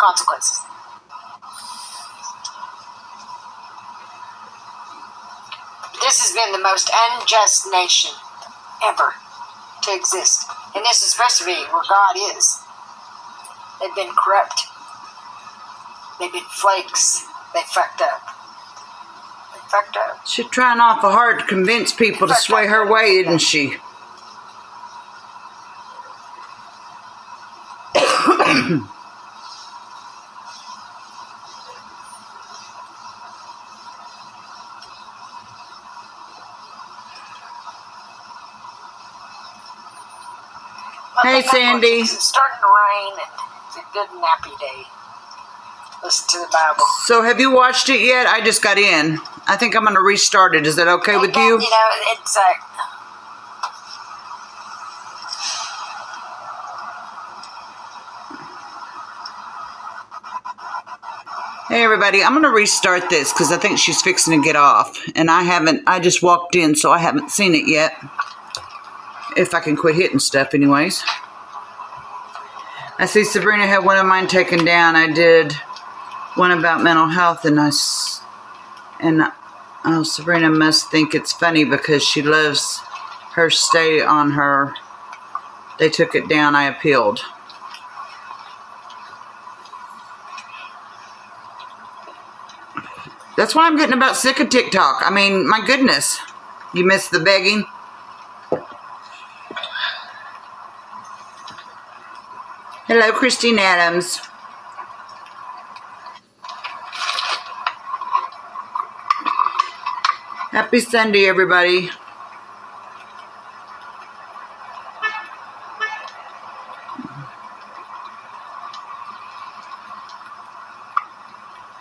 consequences. This has been the most unjust nation ever to exist. And this is supposed to be where God is. They've been corrupt. They've been flakes. They fucked up. They fucked up. She's trying awful hard to convince people to sway her way, isn't she? Hey, Sandy. It's starting to rain, and it's a good nappy day. Listen to the Bible. So, have you watched it yet? I just got in. I think I'm going to restart it. Is that okay with you? You know, it's Hey, everybody. I'm going to restart this because I think she's fixing to get off. And I just walked in, so I haven't seen it yet. If I can quit hitting stuff anyways. I see Sabrina had one of mine taken down. I did one about mental health, and Sabrina must think it's funny because she loves her stay on her. They took it down. I appealed. That's why I'm getting about sick of TikTok. I mean, my goodness. You missed the begging? Hello, Christine Adams. Happy Sunday, everybody.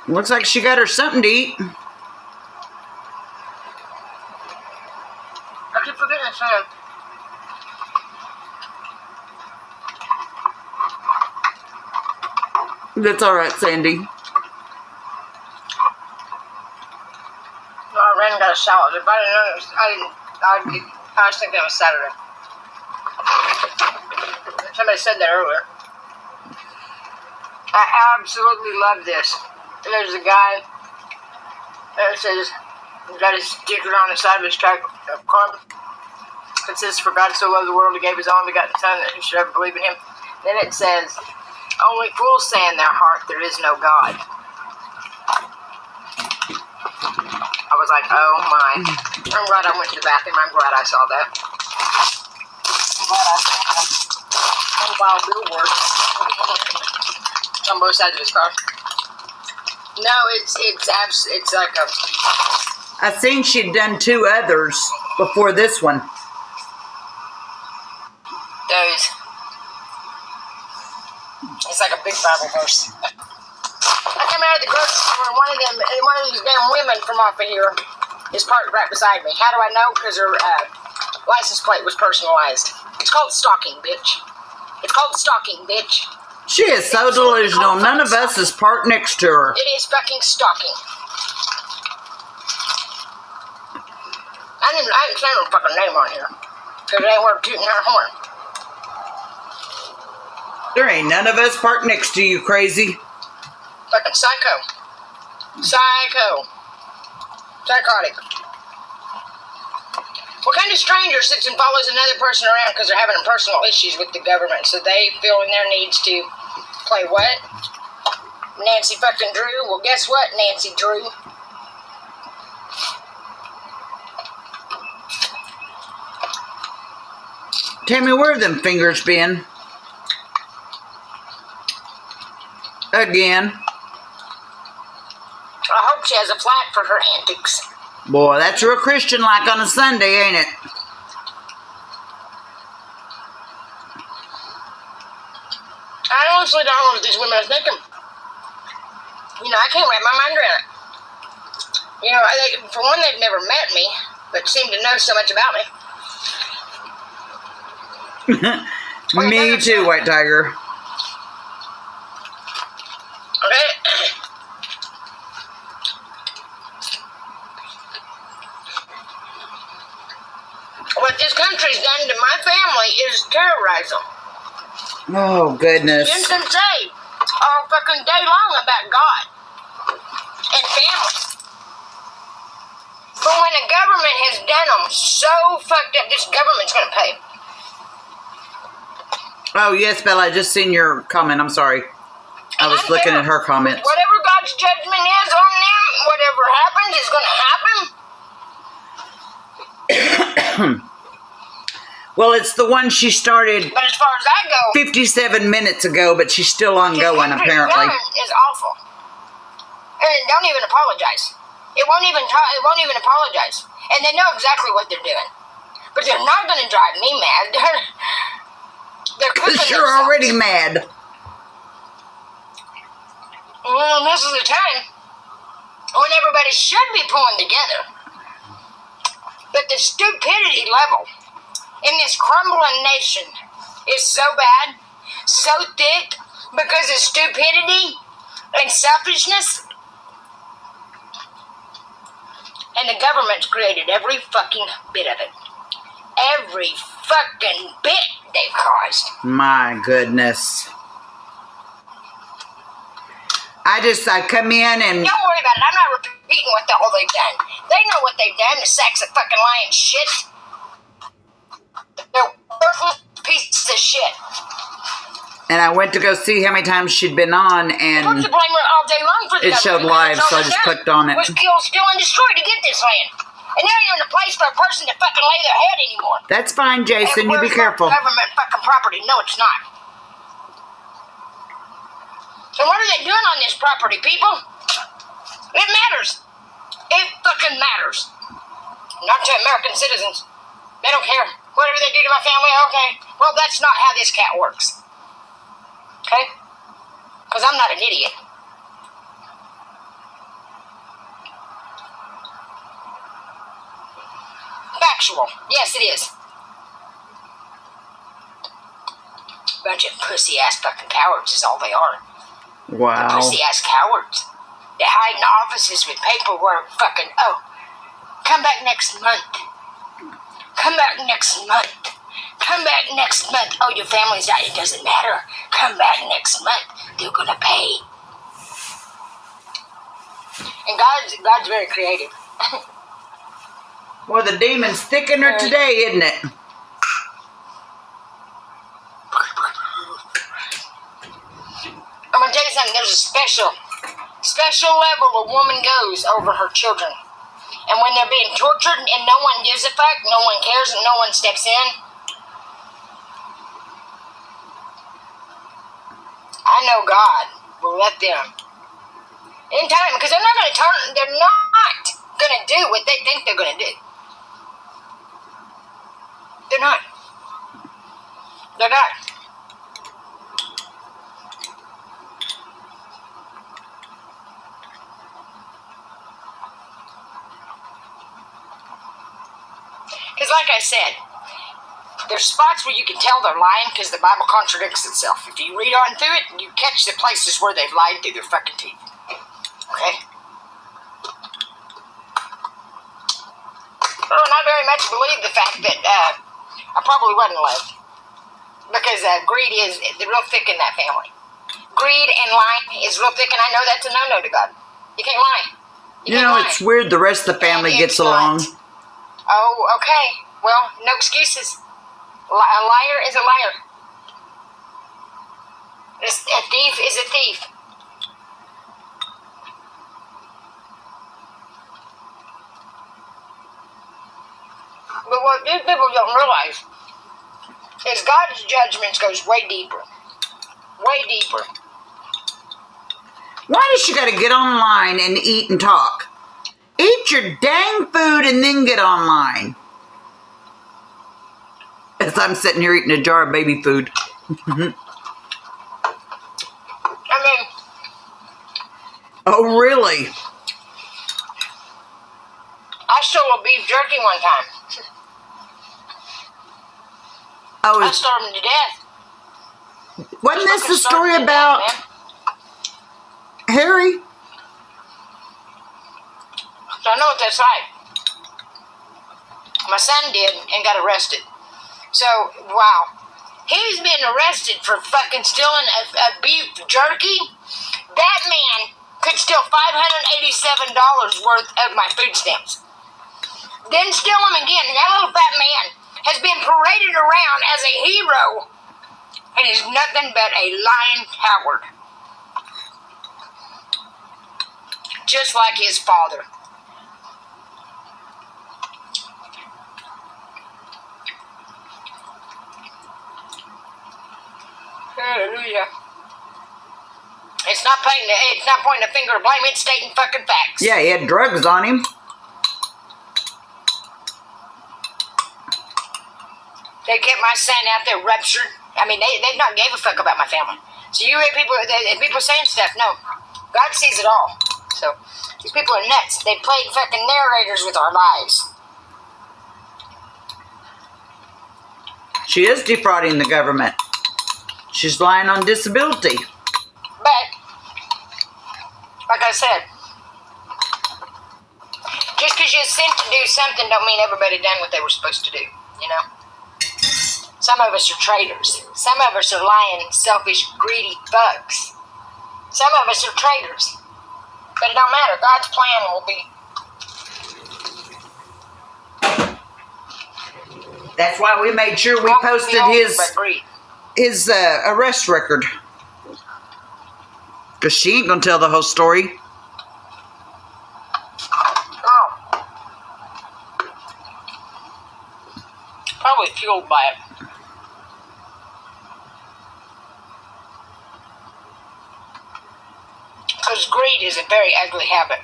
Looks like she got her something to eat. I keep forgetting to say it. That's all right, Sandy. No, I ran and got a salad. If I didn't know, I was thinking it was Saturday. Somebody said that earlier. I absolutely love this. There's a guy that says, he's got his sticker on the side of his car. It says, "For God so loved the world, he gave his only begotten Son, that who should ever believe in him." Then it says, "Only fools say in their heart there is no God." I was like, oh my. I'm glad I went to the bathroom. I'm glad I saw that. I'm glad I saw that. Oh, wild billboard. On both sides of his car. No, it's like a... I seen she'd done 2 others before this one. Those. It's like a big Bible verse. I come out of the grocery store and one of these damn women from off of here is parked right beside me. How do I know? Because her license plate was personalized. It's called stalking, bitch. It's called stalking, bitch. She is so delusional. None of us is parked next to her. It is fucking stalking. I didn't say no fucking name on here. Because it ain't worth tooting her horn. There ain't none of us parked next to you, crazy. Fucking psycho. Psychotic. What kind of stranger sits and follows another person around because they're having personal issues with the government, so they feel in their needs to play what? Nancy fucking Drew? Well, guess what, Nancy Drew? Tammy, where have them fingers been? Again. I hope she has a flat for her antics. Boy, that's real Christian like on a Sunday, ain't it? I honestly don't know what these women are thinking. You know, I can't wrap my mind around it. You know, for one, they've never met me, but seem to know so much about me. Me too, White Tiger. Okay. What this country's done to my family is terrorize them. Oh, goodness. You can say, all fucking day long about God and family. But when the government has done them so fucked up, this government's gonna pay. Oh, yes, Bella, I just seen your comment. I'm sorry. I was looking at her comments. Whatever God's judgment is on them, whatever happens is gonna happen. Well, it's the one she started But as far as I go, 57 minutes ago, but she's still ongoing, apparently. Is awful. And it don't even apologize. It won't even apologize. And they know exactly what they're doing. But they're not going to drive me mad. They're cooking Because you're already mad. Well, this is the time when everybody should be pulling together. But the stupidity level in this crumbling nation is so bad, so thick, because of stupidity and selfishness. And the government's created every fucking bit of it. Every fucking bit they've caused. My goodness. I come in and... Don't worry about it. I'm not repeating what the hell they've done. They know what they've done, the sacks of fucking lying shit. They're worthless pieces of shit. And I went to go see how many times she'd been on, and I'm supposed to blame her all day long for the it showed live, so I just clicked on it. Was killed, still, and destroyed to get this land. And there ain't even a place for a person to fucking lay their head anymore. That's fine, Jason. You be careful. Government fucking property. No, it's not. So what are they doing on this property, people? It matters. It fucking matters. Not to American citizens. They don't care. Whatever they do to my family, okay. Well, that's not how this cat works. Okay? Because I'm not an idiot. Factual. Yes, it is. Bunch of pussy-ass fucking cowards is all they are. Wow. Pussy-ass cowards. They hide in offices with paperwork fucking, oh, come back next month. Come back next month. Come back next month. Oh, your family's out. It doesn't matter. Come back next month. They're gonna pay. And God's very creative. Well, the demon's thick in her today, isn't it? I'm gonna tell you something. There's a special level a woman goes over her children. And when they're being tortured and no one gives a fuck, no one cares, and no one steps in, I know God will let them in time, because they're not gonna do what they think they're gonna do. They're not. They're not. Because like I said, there's spots where you can tell they're lying because the Bible contradicts itself. If you read on through it, you catch the places where they've lied through their fucking teeth. Okay? Well, and I very much believe the fact that I probably wasn't loved. Because greed is real thick in that family. Greed and lying is real thick, and I know that's a no-no to God. You can't lie. You know, it's weird the rest of the family gets along. Oh, okay. Well, no excuses. A liar is a liar. A thief is a thief. But what these people don't realize is God's judgments goes way deeper. Way deeper. Why does she got to get online and eat and talk? Eat your dang food and then get online. As I'm sitting here eating a jar of baby food. I mean... Oh, really? I stole a beef jerky one time. Oh, I starved him to death. Wasn't this the story about Harry? So I know what that's like. My son did and got arrested. So, wow. He's been arrested for fucking stealing a beef jerky. That man could steal $587 worth of my food stamps. Then steal them again. That little fat man has been paraded around as a hero and is nothing but a lying coward. Just like his father. Hallelujah. It's not pointing a finger of blame, it's stating fucking facts. Yeah, he had drugs on him. They kept my son out there ruptured. I mean, they've not gave a fuck about my family. So you hear people saying stuff. No, God sees it all. So these people are nuts. They played fucking narrators with our lives. She is defrauding the government. She's lying on disability. But, like I said, just because you're sent to do something don't mean everybody done what they were supposed to do, you know? Some of us are traitors. Some of us are lying, selfish, greedy fucks. Some of us are traitors. But it don't matter. God's plan will be... That's why we made sure we posted his arrest record. Because she ain't going to tell the whole story. Oh. Probably fueled by it. Because greed is a very ugly habit.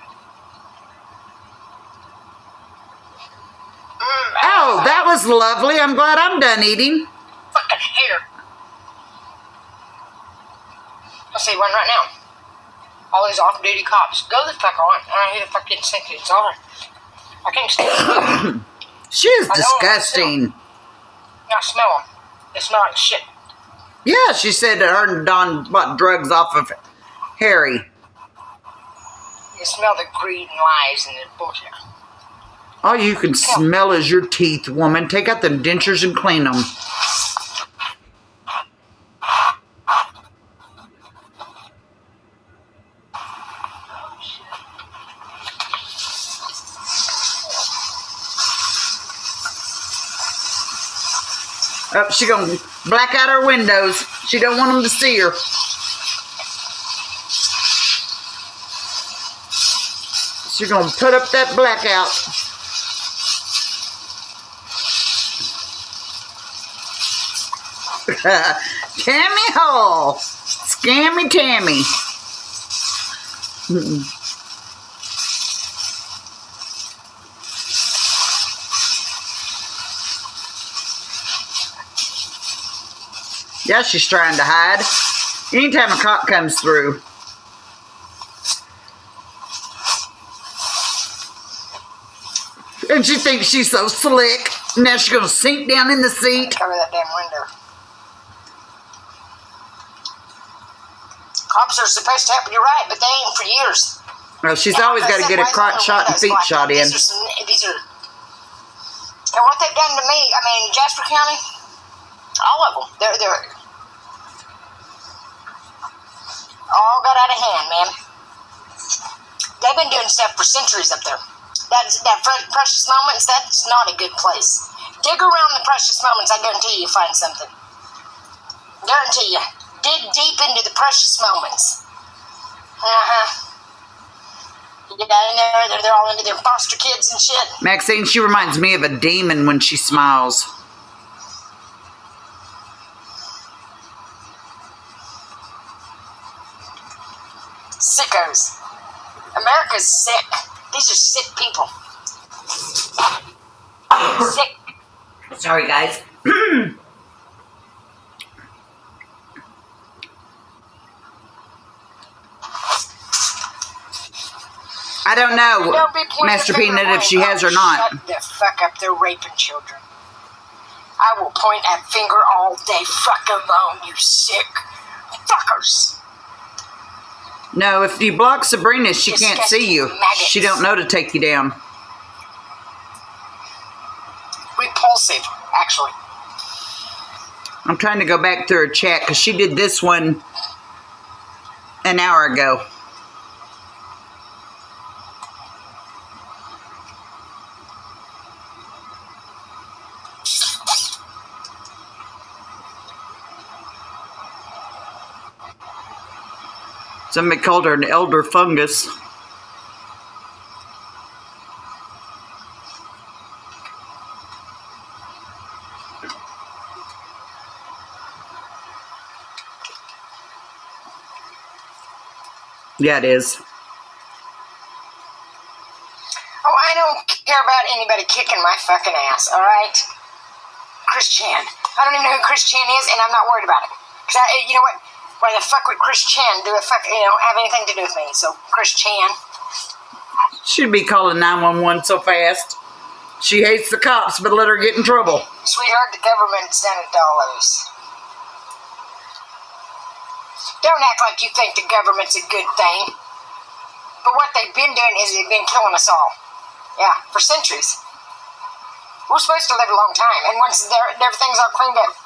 Oh, that was lovely. I'm glad I'm done eating. Fucking hair. I'll see one right now. All these off-duty cops. Go the fuck on. I don't know who the fuck didn't sink it. It's over. I can't stand it. She is disgusting. I smell them. They smell like shit. Yeah, she said that her and Don bought drugs off of Harry. You smell the greed and lies and the bullshit. All you can smell is your teeth, woman. Take out them dentures and clean them. Oh, she gonna black out her windows. She don't want them to see her. She's gonna put up that blackout. Tammy Hull. Scammy Tammy. Yeah, she's trying to hide. Anytime a cop comes through. And she thinks she's so slick. Now she's going to sink down in the seat. Cover that damn window. Cops are supposed to help you right, but they ain't for years. Well, she's always got to get a crotch shot and feet shot in. These are, and what they've done to me, I mean, Jasper County, all of them, they're all got out of hand, man. They've been doing stuff for centuries up there. That Precious Moments, that's not a good place. Dig around the Precious Moments, I guarantee you find something. Guarantee you. Dig deep into the Precious Moments. You got in there, they're all into their foster kids and shit. Maxine, she reminds me of a demon when she smiles. Sickos. America's sick. These are sick people. Sick. Sorry, guys. I don't know, Master Peanut, if she has or not. Shut the fuck up. They're raping children. I will point that finger all day fucking long, you sick fuckers. No, if you block Sabrina, she can't see you. She don't know to take you down. Repulsive, actually. I'm trying to go back through her chat because she did this one an hour ago. Somebody called her an elder fungus. Yeah, it is. Oh, I don't care about anybody kicking my fucking ass, alright? Chris Chan. I don't even know who Chris Chan is, and I'm not worried about it. Because, you know what? Why the fuck would Chris Chan have anything to do with me? So, Chris Chan. She'd be calling 911 so fast. She hates the cops, but let her get in trouble. Sweetheart, the government's done it to all of us. Don't act like you think the government's a good thing. But what they've been doing is they've been killing us all. Yeah, for centuries. We're supposed to live a long time, and once everything's all cleaned up,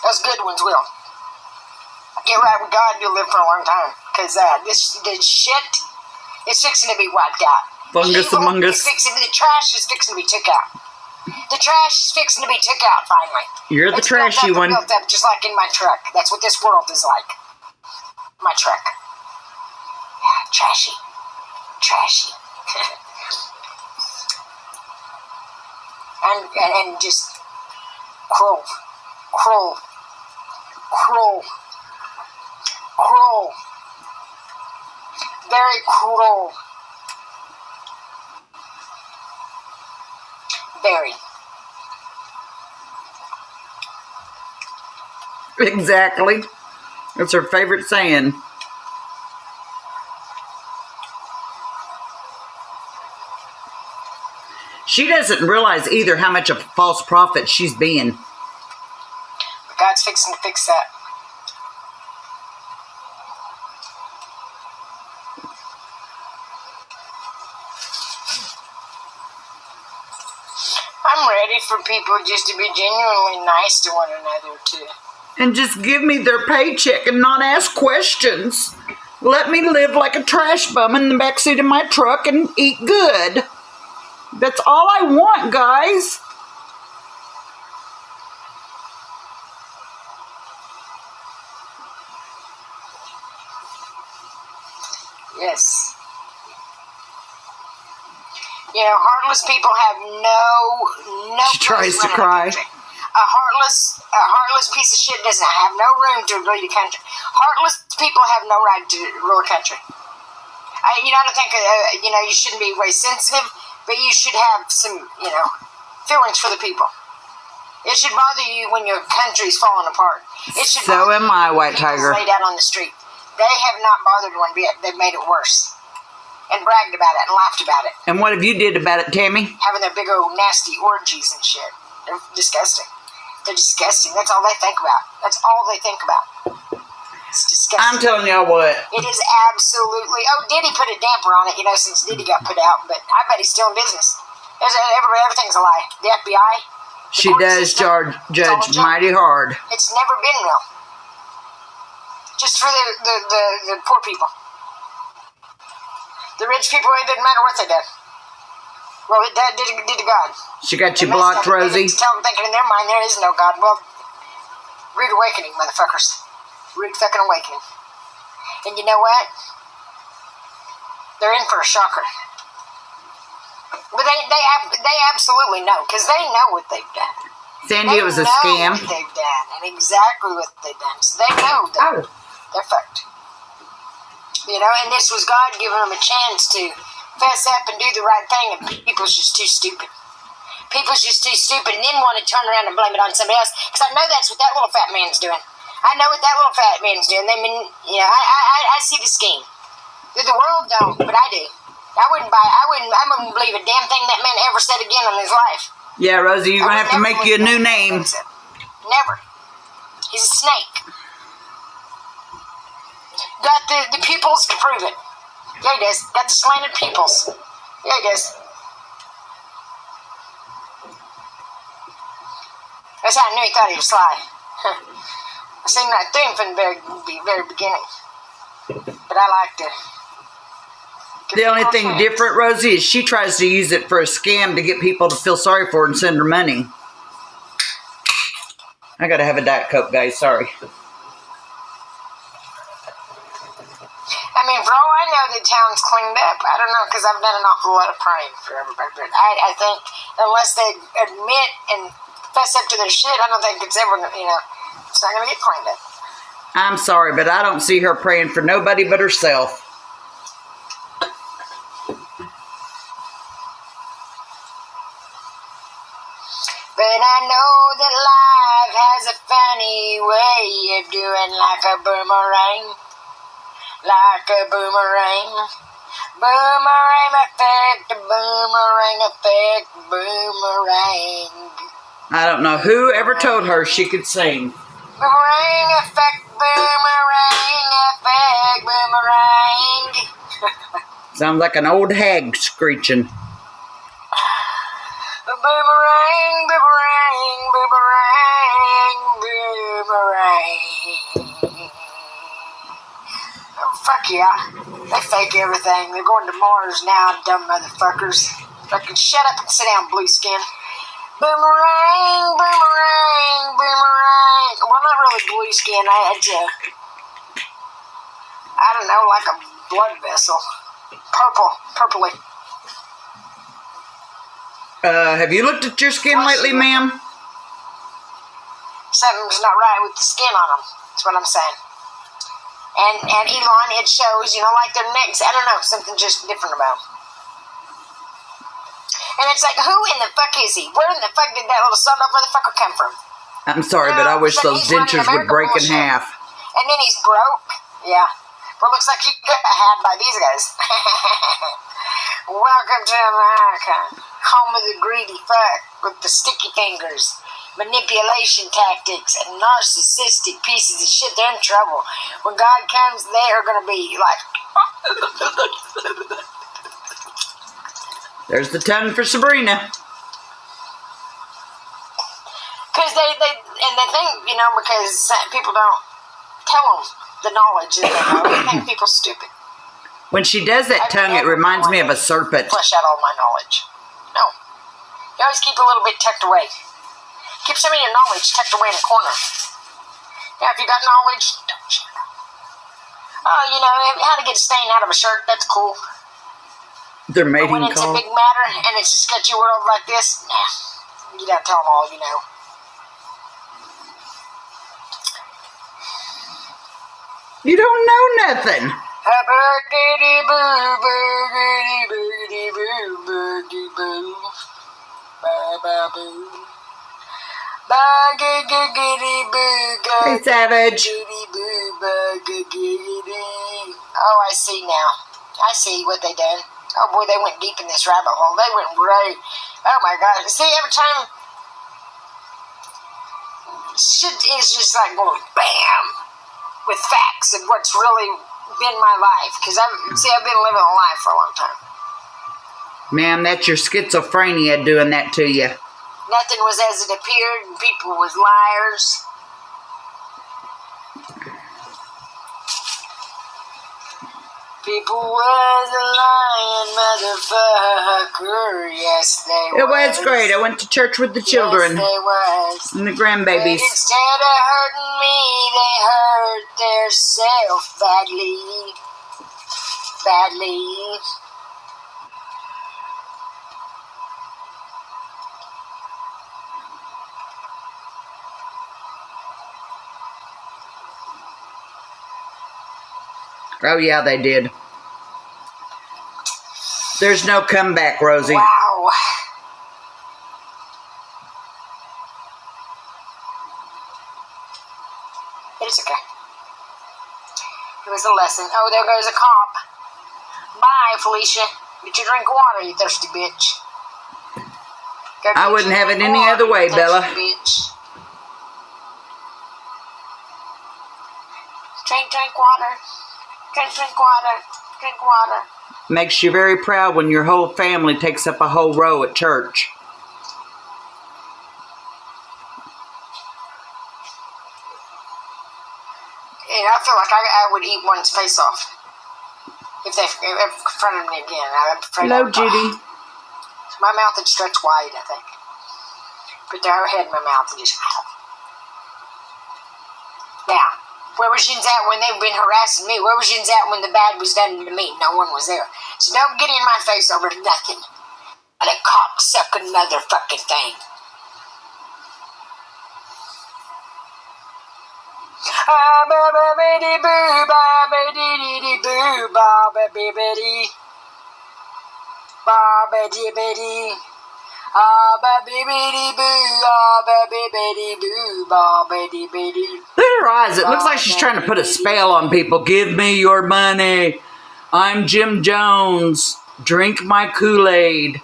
those good ones will. Get right with God, you'll live for a long time. Because this shit is fixing to be wiped out. Fungus among us. The trash is fixing to be took out. The trash is fixing to be took out, finally. You're the trashy one. Built up just like in my truck. That's what this world is like. My truck. Yeah, trashy. Trashy. and just cruel. Cruel. Cruel. Cruel. Very cruel. Very. Exactly. That's her favorite saying. She doesn't realize either how much of a false prophet she's being. But God's fixing to fix that. I'm ready for people just to be genuinely nice to one another, too. And just give me their paycheck and not ask questions. Let me live like a trash bum in the backseat of my truck and eat good. That's all I want, guys. Yes. You know, heartless people have no She tries to cry. A heartless piece of shit doesn't have no room to lead a country. Heartless people have no right to rule a country. I don't think, you shouldn't be very sensitive, but you should have some, feelings for the people. It should bother you when your country's falling apart. It should so am I, White Tiger. Laid out on the street. They have not bothered one bit. They've made it worse. And bragged about it and laughed about it. And what have you did about it, Tammy? Having their big old nasty orgies and shit. They're disgusting. They're disgusting. That's all they think about. That's all they think about. It's disgusting. I'm telling y'all what. It is absolutely... Oh, Diddy put a damper on it, since Diddy got put out. But I bet he's still in business. Everything's a lie. The FBI... She does judge mighty hard. It's never been real. Just for the poor people. The rich people, it didn't matter what they did. Well, it did to God. She got you blocked, Rosie. Thinking in their mind there is no God. Well, rude awakening, motherfuckers. Rude fucking awakening. And you know what? They're in for a shocker. But they absolutely know, because they know what they've done. Sandy, it was a scam. They know what they've done, and exactly what they've done. So they know that they're fucked. And this was God giving them a chance to fess up and do the right thing, and people's just too stupid. People's just too stupid, and then want to turn around and blame it on somebody else, because I know that's what that little fat man's doing. I know what that little fat man's doing. I see the scheme. The world don't, but I do. I wouldn't believe a damn thing that man ever said again in his life. Yeah, Rosie, you're going to have to make you a new name. Never. He's a snake. Got the pupils to prove it. Yeah, he does. Got the slanted pupils. Yeah, he does. That's how I knew he thought he was sly. I seen that thing from the very beginning. But I liked it. The only thing different, Rosie, is she tries to use it for a scam to get people to feel sorry for her and send her money. I gotta have a Diet Coke, guys. Sorry. I mean, for all I know, the town's cleaned up. I don't know, because I've done an awful lot of praying for everybody. But I think unless they admit and fess up to their shit, I don't think it's ever, it's not going to get cleaned up. I'm sorry, but I don't see her praying for nobody but herself. But I know that life has a funny way of doing like a boomerang. Like a boomerang. Boomerang effect, boomerang effect, boomerang. I don't know who ever told her she could sing. Boomerang effect, boomerang effect, boomerang. Sounds like an old hag screeching. Boomerang, boomerang, boomerang, boomerang. Oh, fuck yeah. They fake everything. They're going to Mars now, dumb motherfuckers. Fucking shut up and sit down, blue skin. Boomerang, boomerang, boomerang. Well, not really blue skin. I don't know, like a blood vessel. Purpley. Have you looked at your skin lately, ma'am? Something's not right with the skin on them. That's what I'm saying. And Elon, it shows, like their necks. I don't know, something just different about them. And it's like, who in the fuck is he? Where in the fuck did that little son-of-a motherfucker come from? I'm sorry, but I wish those dentures would break in half. And then he's broke. Yeah. Well, looks like he got had by these guys. Welcome to America. Home of the greedy fuck with the sticky fingers. Manipulation tactics and narcissistic pieces of shit. They're in trouble. When God comes, they are going to be like... There's the tongue for Sabrina. Because they think, because people don't tell them the knowledge that they know. They think people stupid. When she does that tongue, it reminds me of a serpent. Flesh out all my knowledge. No. You always keep a little bit tucked away. Keep some of your knowledge tucked away in a corner. Now, if you got knowledge, don't share it. Oh, how to get a stain out of a shirt, that's cool. Their mating call. When it's call. a big matter and it's a sketchy world like this, nah, you don't tell them all you know. You don't know nothing. Boogity boo, boogity boogity boo, boogity boo, ba ba boo, boogity boo, hey, Savage. Oh, I see now. I see what they done. Oh boy, they went deep in this rabbit hole. They went right. Oh my God! See, every time shit is just like going bam with facts of what's really been my life. Because I've been living a life for a long time. Ma'am, that's your schizophrenia doing that to you. Nothing was as it appeared, and people was liars. People was a lying motherfucker. Yes, they It was great. I went to church with the children. Yes, they was. And the grandbabies. But instead of hurting me, they hurt theirself badly. Badly. Oh, yeah, they did. There's no comeback, Rosie. Wow. It's okay. It was a lesson. Oh, there goes a cop. Bye, Felicia. Get your drink of water, you thirsty bitch. I wouldn't have it any other way, Bella. Bitch. Drink water. Drink water. Drink water. Makes you very proud when your whole family takes up a whole row at church. feel like I would eat one's face off if they confronted me again. I'm afraid Hello, Judy. So my mouth would stretch wide, I think. Put their head in my mouth and just... Now, where was yins at when they've been harassing me? Where was yins at when the bad was done to me? No one was there. So don't get in my face over nothing. But a cocksucking motherfucking thing. Ah, ba ba ba dee boo, ba ba dee dee dee boo, ba ba ba ba dee, ba ba dee ba dee, ah ba ba ba dee boo, ah ba ba ba dee boo, ba ba dee ba dee. Look at her eyes. It looks like she's trying to put a spell on people. Give me your money. I'm Jim Jones. Drink my Kool-Aid.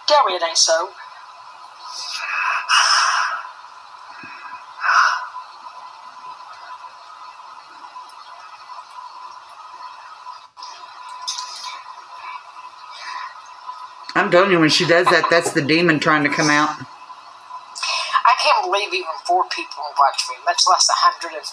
Tell me it ain't so. I'm telling you, when she does that, that's the demon trying to come out. I can't believe even 4 people watch me, much less 104.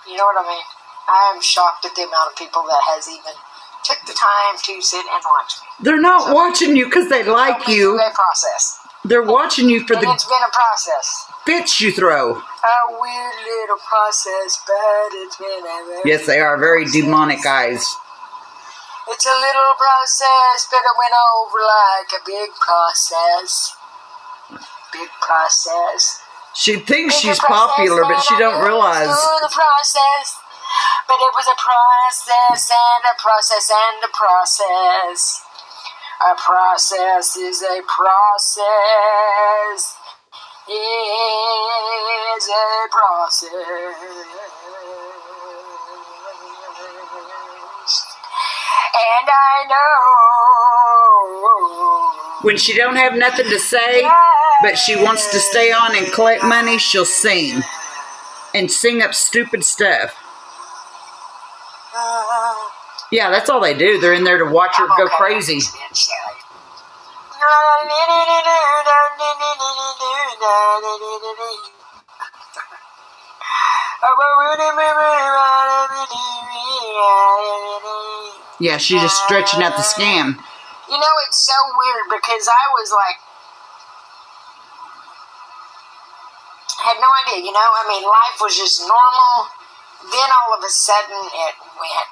You know what I mean? I am shocked at the amount of people that has even took the time to sit and watch me. They're not watching you because they like you. It's a process. They're watching you for and the it's been a process. fits you throw. A weird little process, but it's been a very... Yes, they are very demonic eyes. It's a little process, but it went over like a big process. Big process. She thinks she's popular, but she don't realize. The process, but it was a process and a process and a process. A process is a process. Is a process. And I know When she don't have nothing to say, but she wants to stay on and collect money, she'll sing. And sing up stupid stuff. Yeah, that's all they do. They're in there to watch her go crazy. Yeah, she's just stretching out the scam. You know, it's so weird because I was like, had no idea, you know? I mean, life was just normal. Then all of a sudden it went.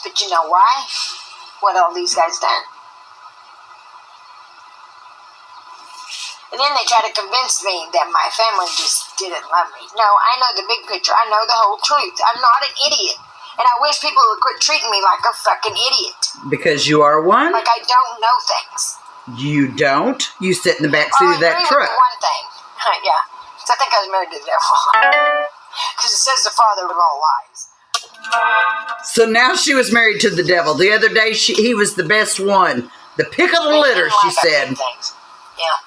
But you know why? What all these guys done? And then they try to convince me that my family just didn't love me. No, I know the big picture. I know the whole truth. I'm not an idiot. And I wish people would quit treating me like a fucking idiot. Because you are one? Like I don't know things. You don't? You sit in the back seat of that truck. With one thing. Yeah. So I think I was married to the devil. Because it says the father of all lies. So now she was married to the devil. The other day, he was the best one. The pick of the litter, she said. Yeah.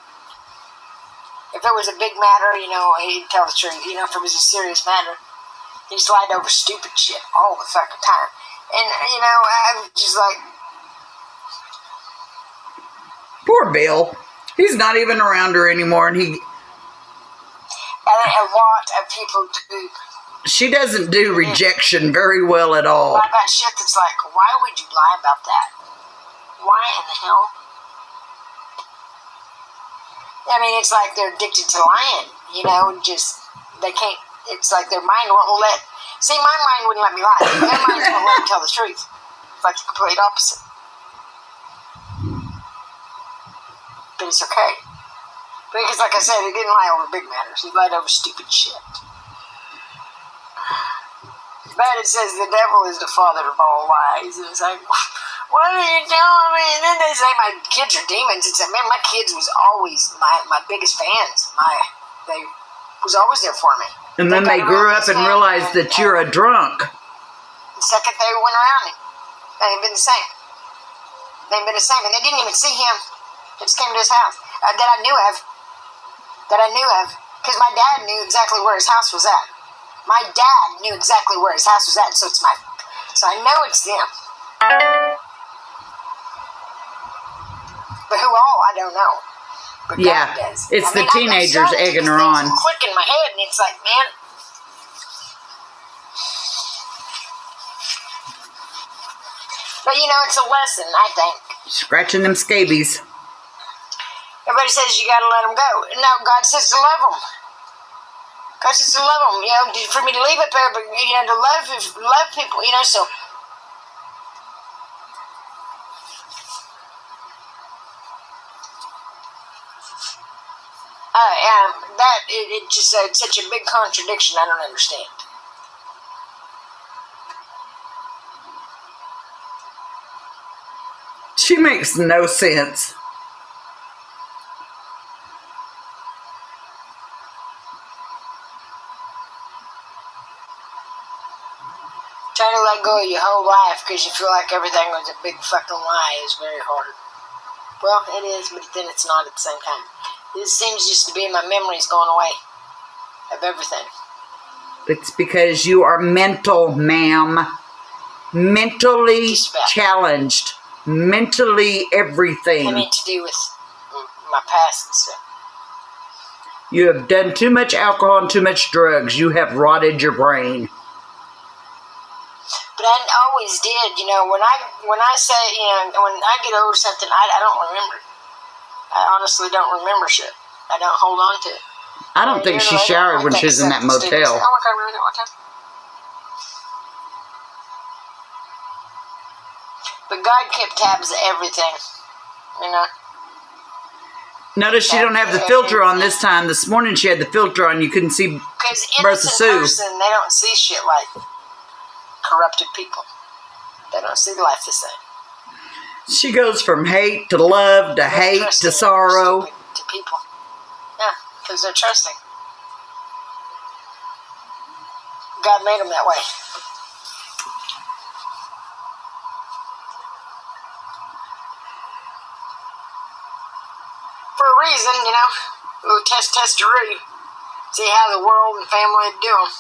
If it was a big matter, you know, he'd tell the truth. You know, if it was a serious matter, he'd slide over stupid shit all the fucking time. And, you know, I'm just like... Poor Bill. He's not even around her anymore, and he... And a lot of people do... She doesn't do rejection very well at all. Lie about shit that's like, why would you lie about that? Why in the hell? I mean, it's like they're addicted to lying, you know, just, they can't, it's like their mind won't let, see, my mind wouldn't let me lie. Their mind won't let me tell the truth. It's like the complete opposite. But it's okay. Because, like I said, he didn't lie over big matters. He lied over stupid shit. But it says the devil is the father of all lies. And it's like, what are you telling me? And then they say my kids are demons. It's like, man, my kids was always my biggest fans. They was always there for me. And then they grew up and realized that you're a drunk. The second they went around me, they ain't been the same. They ain't been the same. And they didn't even see him. They just came to his house. That I knew of. Because my dad knew exactly where his house was at. My dad knew exactly where his house was at, so I know it's them. But who all, I don't know. But Yeah, God does. it's the I'm teenagers starting to egging get her things on. click in my head, and it's like, man. But you know, it's a lesson, I think. Scratching them scabies. Everybody says you gotta let them go. No, God says to love them. God says to love them. You know, for me to leave it there, but you know, to love people. You know, so. It just it's such a big contradiction. I don't understand. She makes no sense. Trying to let go of your whole life because you feel like everything was a big fucking lie is very hard. Well, it is, but then it's not at the same time. It seems just to be my memories going away of everything. It's because you are mental, ma'am. Mentally challenged. Mentally everything. I mean to do with my past and stuff. You have done too much alcohol and too much drugs. You have rotted your brain. But I always did, you know, when I say, you know, when I get over something, I don't remember. I honestly don't remember shit. I don't hold on to it. I don't think she showered when she was in that motel. Oh my God, I remember that one time. But God kept tabs of everything, you know. Notice she don't have the filter on this time. This morning she had the filter on. You couldn't see because Bertha innocent Sue. person, they don't see shit like corrupted people. They don't see life the same. She goes from hate to love to hate to sorrow. To people. Yeah, because they're trusting. God made them that way. For a reason, you know. A little testaroo. See how the world and family would do them.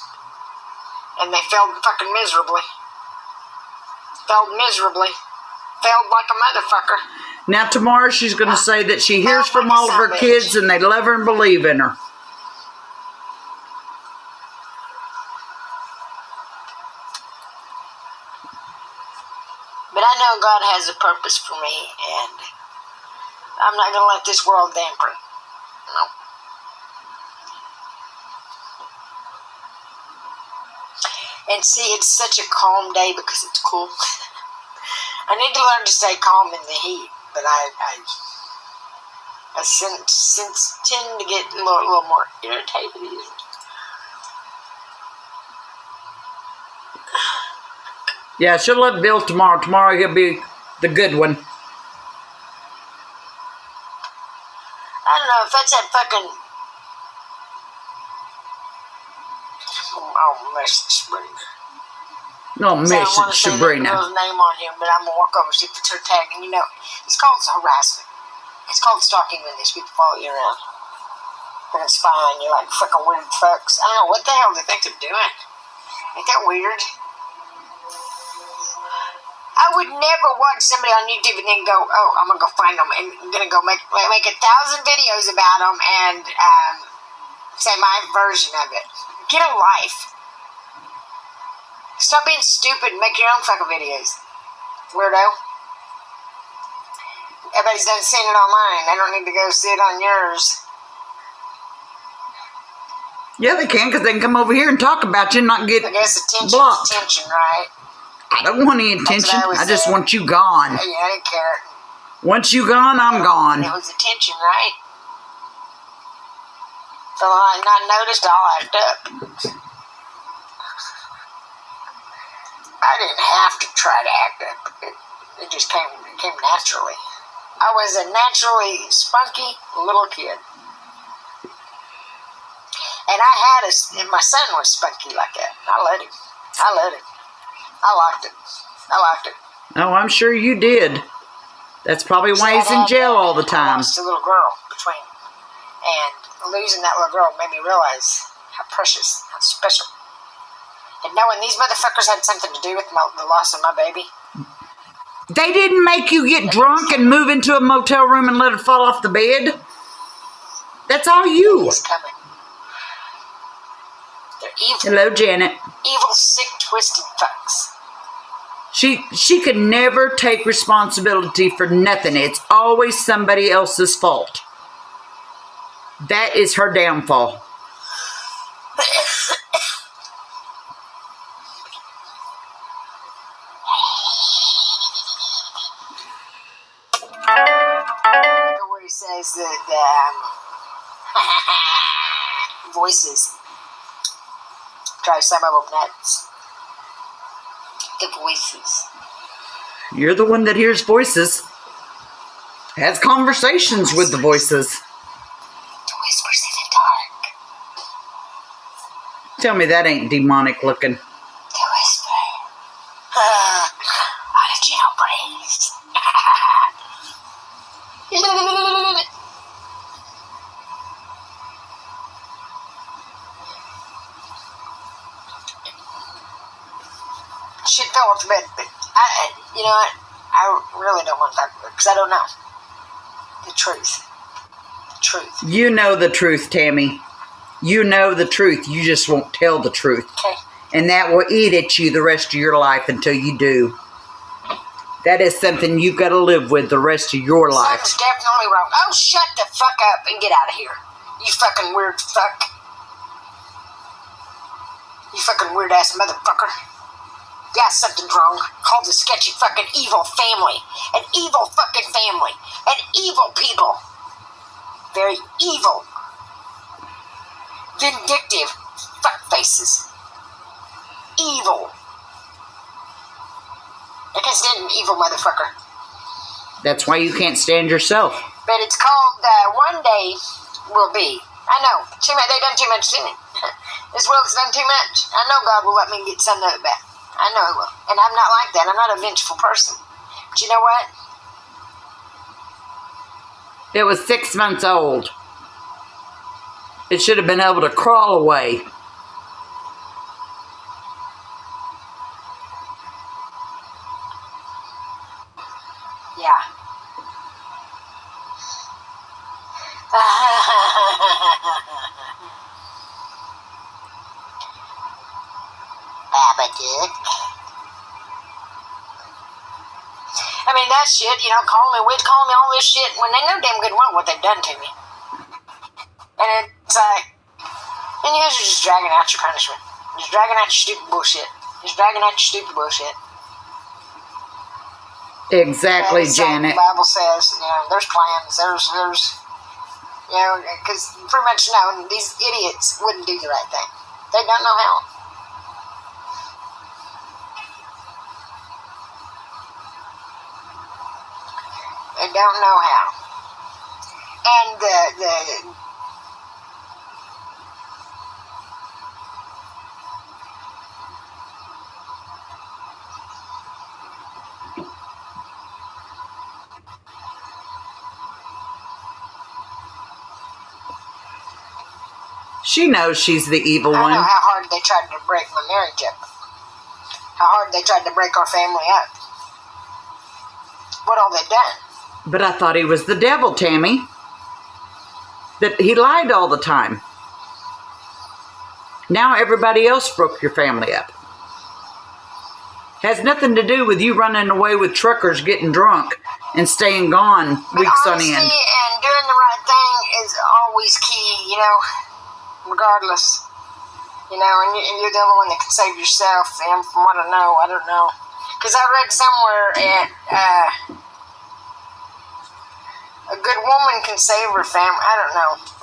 And they failed fucking miserably. Failed miserably. Failed like a motherfucker. Now tomorrow she's going to say that she hears from all of her kids and they love her and believe in her. But I know God has a purpose for me, and I'm not going to let this world dampen it. No. And see, it's such a calm day because it's cool. I need to learn to stay calm in the heat, but I tend to get a little more irritated easily. Yeah, she'll let Bill tomorrow. Tomorrow he'll be the good one. I don't know if that's that fucking... Oh, message Sabrina. No, message Sabrina. I don't want to say that girl's name on here, but I'm going to walk over and see if it's her tag. And you know, it's called harassment. It's called stalking when these people follow you around. And it's fine. You're like fucking weird fucks. I don't know. What the hell do they think they're doing? Ain't that weird? I would never watch somebody on YouTube and then go, oh, I'm going to go find them and I'm going to go make 1,000 videos about them and say my version of it. Get a life. Stop being stupid and make your own fucking videos. Weirdo. Everybody's done seen it online. They don't need to go see it on yours. Yeah, they can, because they can come over here and talk about you and not get I guess attention's blocked. attention, right? I don't want any attention. I just want you gone. Hey, I didn't care. Once you gone, I'm gone. It was attention, right? So I not noticed, I'll act up. I didn't have to try to act up. It just came naturally. I was a naturally spunky little kid. And and my son was spunky like that. I let him. I liked it. Oh, I'm sure you did. That's probably why he's in jail all the time. I lost a little girl between. And losing that little girl made me realize how precious, how special. And knowing these motherfuckers had something to do with the loss of my baby. They didn't make you get drunk and move into a motel room and let it fall off the bed. That's all you. It's coming. They're evil. Hello, Janet. Evil, sick, twisted fucks. She could never take responsibility for nothing. It's always somebody else's fault. That is her downfall. Where he says that voices drive some of them nuts. The voices. You're the one that hears voices. Has conversations with the voices. The whispers in the dark. Tell me that ain't demonic looking. The whisper. On a gentle breeze. She fell off the bed, but you know what? I really don't want to talk about it because I don't know the truth. The truth. You know the truth, Tammy. You know the truth. You just won't tell the truth. Okay. And that will eat at you the rest of your life until you do. That is something you've got to live with the rest of your life. Something's definitely wrong. Oh, shut the fuck up and get out of here. You fucking weird fuck. You fucking weird ass motherfucker. Yeah, something's wrong. Call the sketchy fucking evil family. An evil fucking family. And evil people. Very evil. Vindictive fuck faces. Evil. I can't stand an evil motherfucker. That's why you can't stand yourself. But it's called One Day Will Be. I know. They done too much to me. This world's done too much. I know God will let me get some of it back. I know He will. And I'm not like that. I'm not a vengeful person. But you know what? It was 6 months old. It should have been able to crawl away. Yeah. Babadook. I mean, that shit, call me witch, call me all this shit when they know damn good well what they've done to me. And it's like, and you guys are just dragging out your punishment. Just dragging out your stupid bullshit. Just dragging out your stupid bullshit. Exactly, Janet. The Bible says, there's plans, there's, because pretty much, these idiots wouldn't do the right thing. They don't know how. They don't know how. And she knows she's the evil one. I know how hard they tried to break my marriage up. How hard they tried to break our family up. What all they done? But I thought he was the devil, Tammy. That he lied all the time. Now everybody else broke your family up. Has nothing to do with you running away with truckers, getting drunk, and staying gone weeks on end. And doing the right thing is always key, regardless. And you're the only one that can save yourself. And from what I don't know. Because I read somewhere a good woman can save her family. I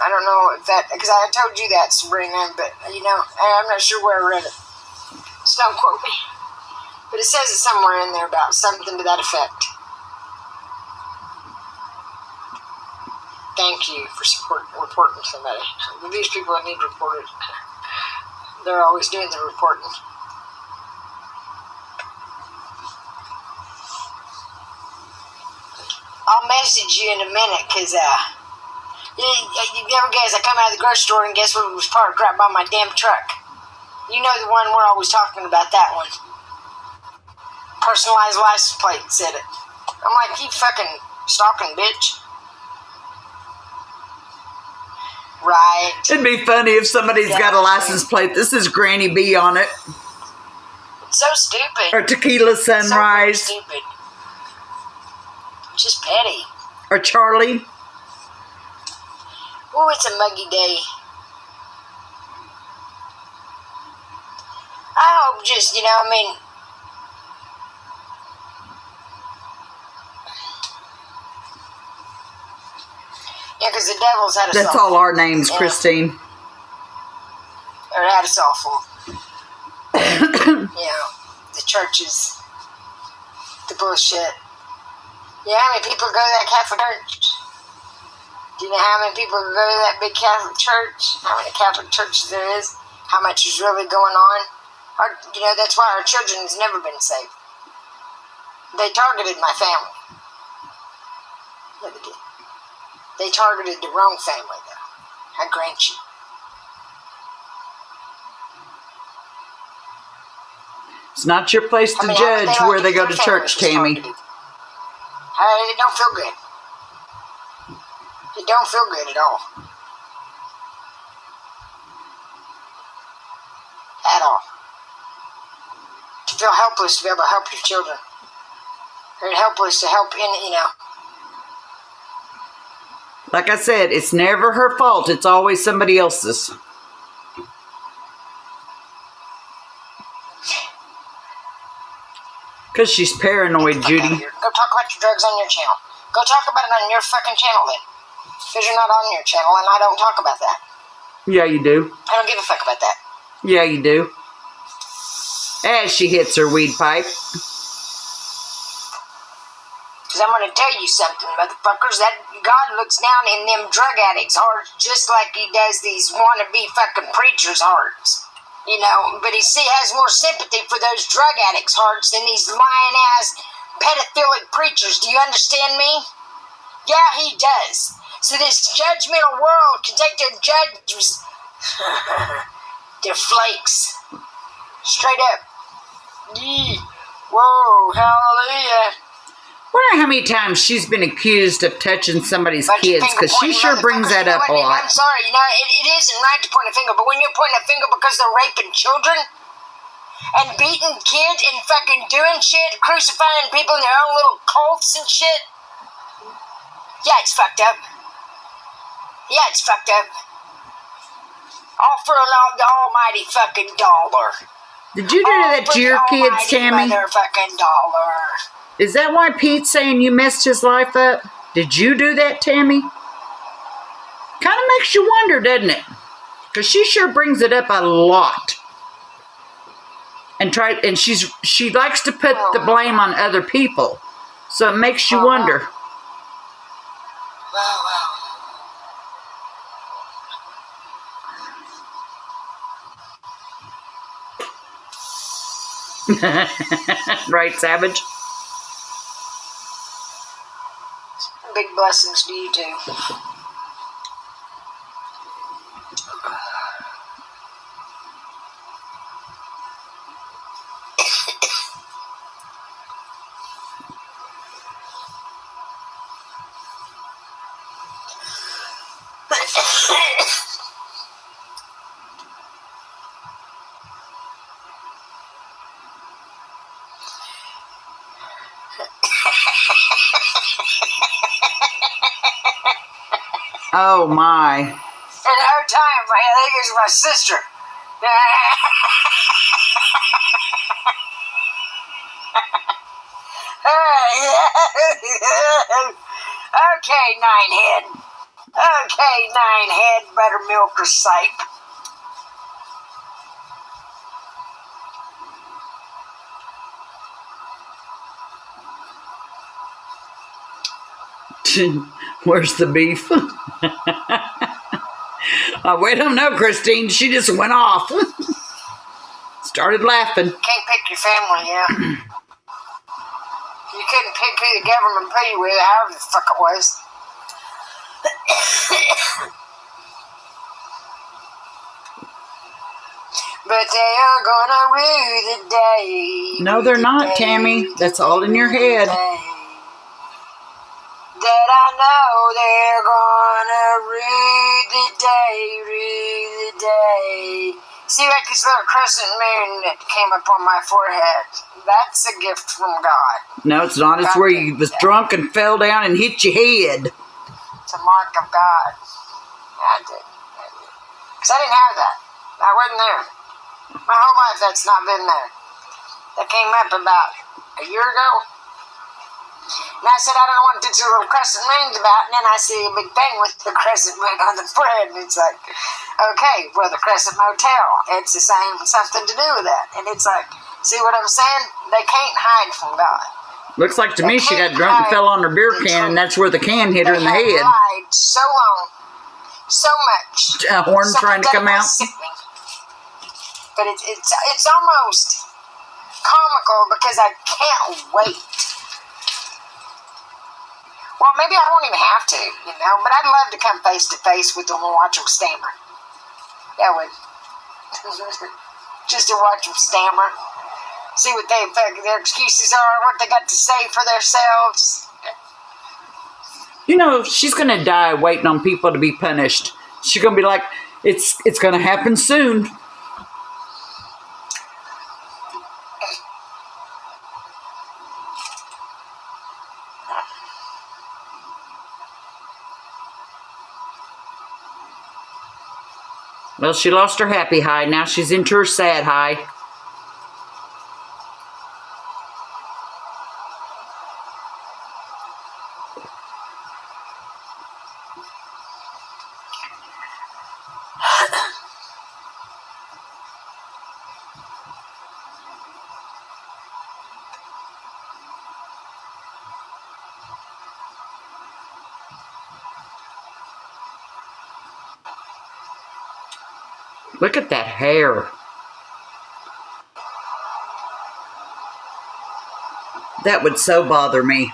don't know if that, because I told you that, Sabrina, but, I'm not sure where I read it. So don't quote me. But it says it somewhere in there about something to that effect. Thank you for reporting somebody. These people that need reported, they're always doing the reporting. I'll message you in a minute, because, you never guess, I come out of the grocery store and guess what was parked right by my damn truck? You know the one we're always talking about, that one. Personalized license plate said it. I'm like, you fucking stalking bitch. Right. It'd be funny if somebody's got a license plate. This is Granny B on it. It's so stupid. Or Tequila Sunrise. So stupid. Just petty. Or Charlie. Oh, it's a muggy day. I hope just, yeah, because the devil's had us That's all our names, Christine. Or had us all full. The churches. The bullshit. You know how many people go to that Catholic church? Do you know how many people go to that big Catholic church? How many Catholic churches there is? How much is really going on? That's why our children has never been saved. They targeted my family. Yeah, they did. They targeted the wrong family, though. I grant you. It's not your place to judge where they go to church, Tammy. It don't feel good. It don't feel good at all. At all. To feel helpless to be able to help your children. Or helpless to help Like I said, it's never her fault. It's always somebody else's. Because she's paranoid, Judy. Go talk about your drugs on your channel. Go talk about it on your fucking channel then. Because you're not on your channel and I don't talk about that. Yeah, you do. I don't give a fuck about that. Yeah, you do. As she hits her weed pipe. Because I'm going to tell you something, motherfuckers. That God looks down in them drug addicts' hearts just like he does these wannabe fucking preachers' hearts. But he has more sympathy for those drug addicts' hearts than these lying-ass pedophilic preachers. Do you understand me? Yeah, he does. So this judgmental world can take their judges, their flakes, straight up. Yee. Whoa, hallelujah. Wonder how many times she's been accused of touching somebody's kids, because she sure brings that up a lot. I'm sorry, it isn't right to point a finger, but when you're pointing a finger because they're raping children and beating kids and fucking doing shit, crucifying people in their own little cults and shit, yeah, it's fucked up. Yeah, it's fucked up. All for the almighty fucking dollar. Did you do that to your kids, Tammy? Motherfucking dollar. Is that why Pete's saying you messed his life up? Did you do that, Tammy? Kind of makes you wonder, doesn't it? Because she sure brings it up a lot. And she likes to put the blame on other people. So it makes you wonder. Well. Right, Savage? Big blessings to you too. Oh my. In her time, I think it was my sister. Okay, Ninehead. Okay, Ninehead, buttermilk or sipe. Where's the beef? We don't know, Christine. She just went off. Started laughing. Can't pick your family, yeah. You couldn't pick who the government put you with, however the fuck it was. But they are gonna rue the day. No, they're not, Tammy. That's all in your head. they're gonna rue the day. See, like this little crescent moon that came up on my forehead. That's a gift from God. No, it's not. It's where you was drunk and fell down and hit your head. It's a mark of God. I did. Because I didn't have that. I wasn't there. My whole life, that's not been there. That came up about a year ago. And I said, I don't know what this little crescent moon's about. And then I see a big thing with the crescent moon on the bread. And it's like, okay, well, the Crescent Motel. It's the same, something to do with that. And it's like, see what I'm saying? They can't hide from God. Looks like to me she got drunk and fell on her beer can, and that's where the can hit her in the head. They lied so long, so much. A horn trying to come out. But it's almost comical because I can't wait. Well, maybe I won't even have to, but I'd love to come face to face with them and watch them stammer. That would. Just to watch them stammer. See what their excuses are, what they got to say for themselves. She's going to die waiting on people to be punished. She's going to be like, it's going to happen soon. Well, she lost her happy high. Now she's into her sad high. Look at that hair. That would so bother me.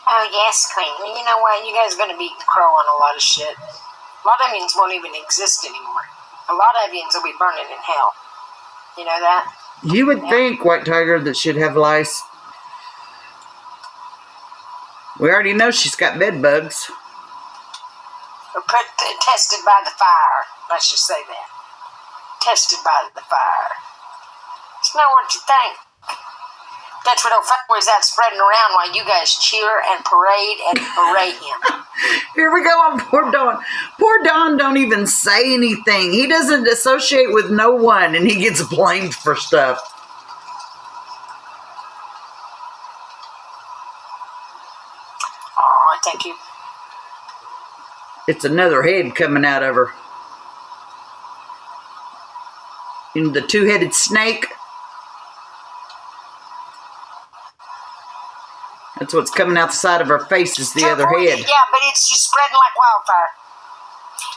Oh, yes, Queen. You know what? You guys are going to be crow on a lot of shit. A lot of Indians won't even exist anymore. A lot of Indians will be burning in hell. You know that? You would think, White Tiger, that she'd have lice. We already know she's got bed bugs. Or tested by the fire. Let's just say that. Tested by the fire. It's not what you think. That's what old fuckboy's out spreading around while you guys cheer and parade and berate him. Here we go on poor Don. Poor Don don't even say anything. He doesn't associate with no one, and he gets blamed for stuff. Oh, thank you. It's another head coming out of her. And the two-headed snake. That's what's coming out the side of her face is the other head. Yeah, but it's just spreading like wildfire.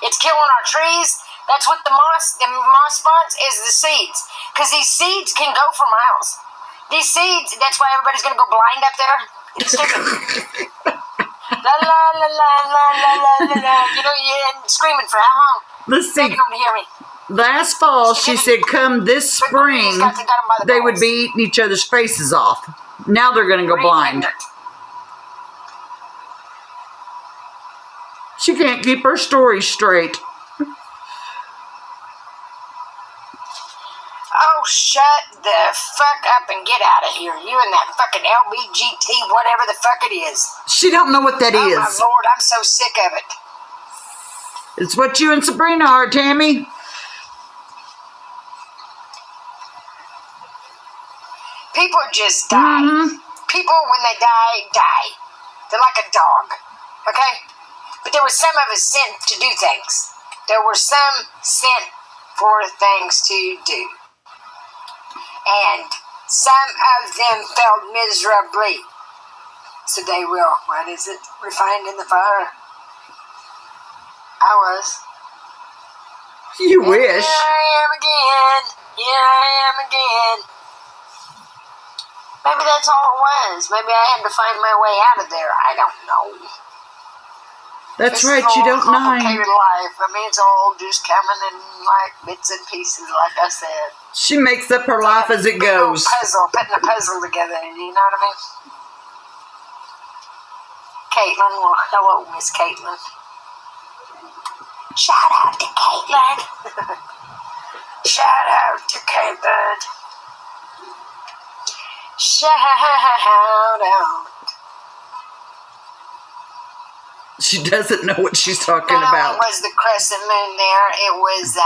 It's killing our trees. That's what the moss wants is the seeds. Because these seeds can go for miles. These seeds, that's why everybody's going to go blind up there. It's stupid. La la la la la la la la. You're screaming for how long? Let's see. Begging them to hear me. Last fall, she said come this spring, they would be eating each other's faces off. Now they're going to go blind. She can't keep her story straight. Oh, shut the fuck up and get out of here. You and that fucking LBGT, whatever the fuck it is. She don't know what that is. Oh, my Lord, I'm so sick of it. It's what you and Sabrina are, Tammy. People just die. People, when they die, die. They're like a dog. Okay? But there were some of us sent to do things. There were some sent for things to do. And some of them failed miserably. So they will, what is it? Refined in the fire. I was. You and wish. Here I am again. Here I am again. Maybe that's all it was. Maybe I had to find my way out of there. I don't know. That's This right, is you all don't know. complicated life. I mean, it's all just coming in like bits and pieces, like I said. She makes up her life as it goes. Putting a puzzle together, you know what I mean? Caitlin, well, hello, Miss Caitlin. Shout out to Caitlin. Shout out to Caitlin. Shout out. She doesn't know what she's talking about. It was the crescent moon there. It was,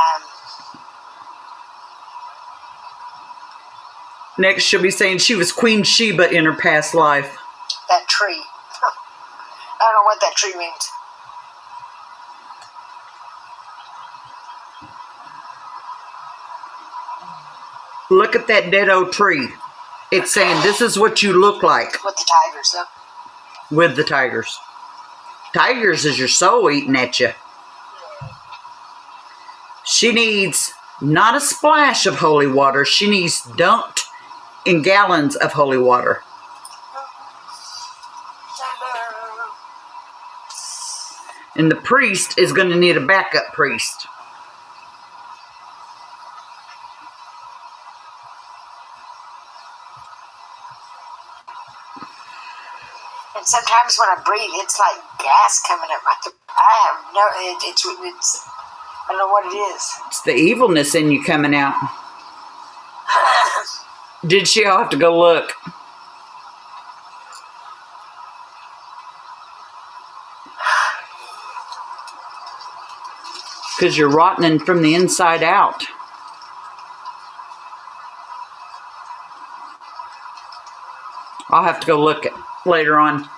Next, she'll be saying she was Queen Sheba in her past life. that tree. I don't know what that tree means. Look at that dead old tree. It's saying this is what you look like. With the tigers, though. With the tigers. Tigers is your soul eating at you. She needs not a splash of holy water. She needs dumped in gallons of holy water. And the priest is going to need a backup priest. And sometimes when I breathe, it's like gas coming up my throat. I have no, it's, I don't know what it is. It's the evilness in you coming out. Did she? I'll have to go look. Because you're rotting from the inside out. I'll have to go look at later on.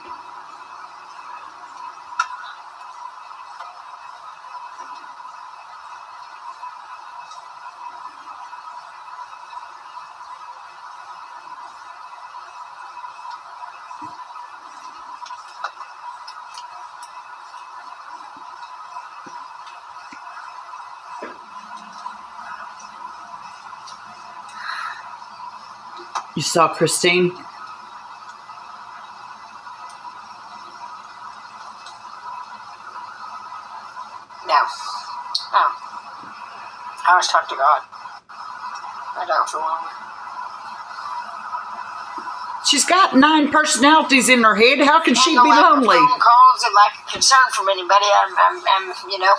You saw Christine? No. No. I always talk to God. I don't feel lonely. She's got 9 personalities in her head. How can she be lonely? Phone calls are like a concern from anybody. I'm, you know.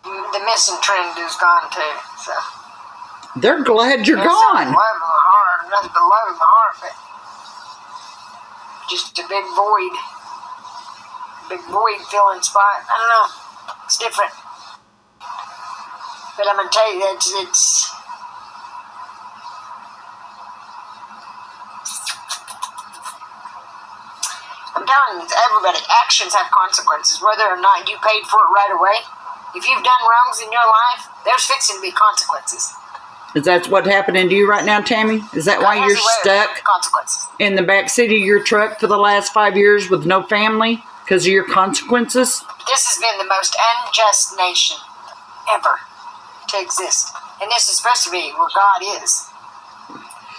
The missing trend is gone too, so. They're glad you're There's gone. some love in my heart, nothing but love in my heart, but just a big void. Big void filling spot. I don't know. It's different. But I'm gonna tell you that it's I'm telling everybody, actions have consequences, whether or not you paid for it right away. If you've done wrongs in your life, there's fixing to be consequences. Is that what's happening to you right now, Tammy? Is that why you're stuck consequences in the back seat of your truck for the last 5 years with no family because of your consequences? This has been the most unjust nation ever to exist. And this is supposed to be where God is.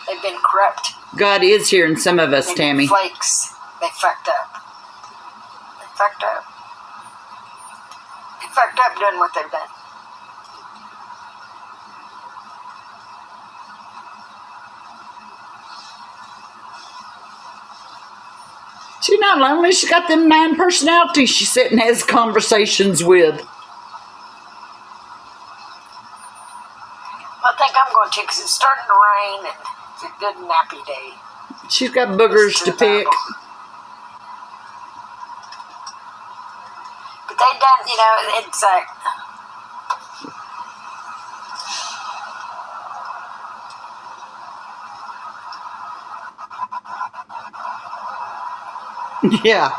They've been corrupt. God is here in some of us, They've Tammy. been flakes. They fucked up. They fucked up. They fucked up doing what they've done. She's not lonely. She's got them 9 personalities she sits and has conversations with. I think I'm going to because it's starting to rain and it's a good nappy day. She's got boogers to pick. But they done, you know, it's like... Yeah.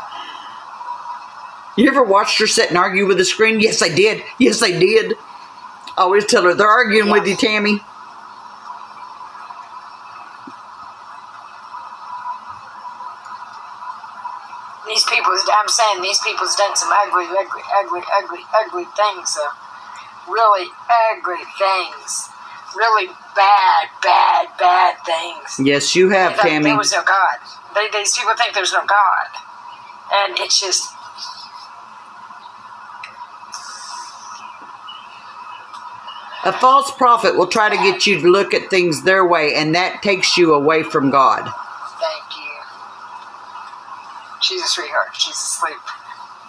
You ever watched her sit and argue with the screen? Yes, I did. Yes, I did. I always tell her, they're arguing with you, Tammy. These people, I'm saying these people's done some ugly things. Really ugly things. really bad things. Yes, you have, Tammy. There was no God. These people think there's no God. And it's just... A false prophet will try to get you to look at things their way, and that takes you away from God. Thank you. She's a sweetheart. She's asleep.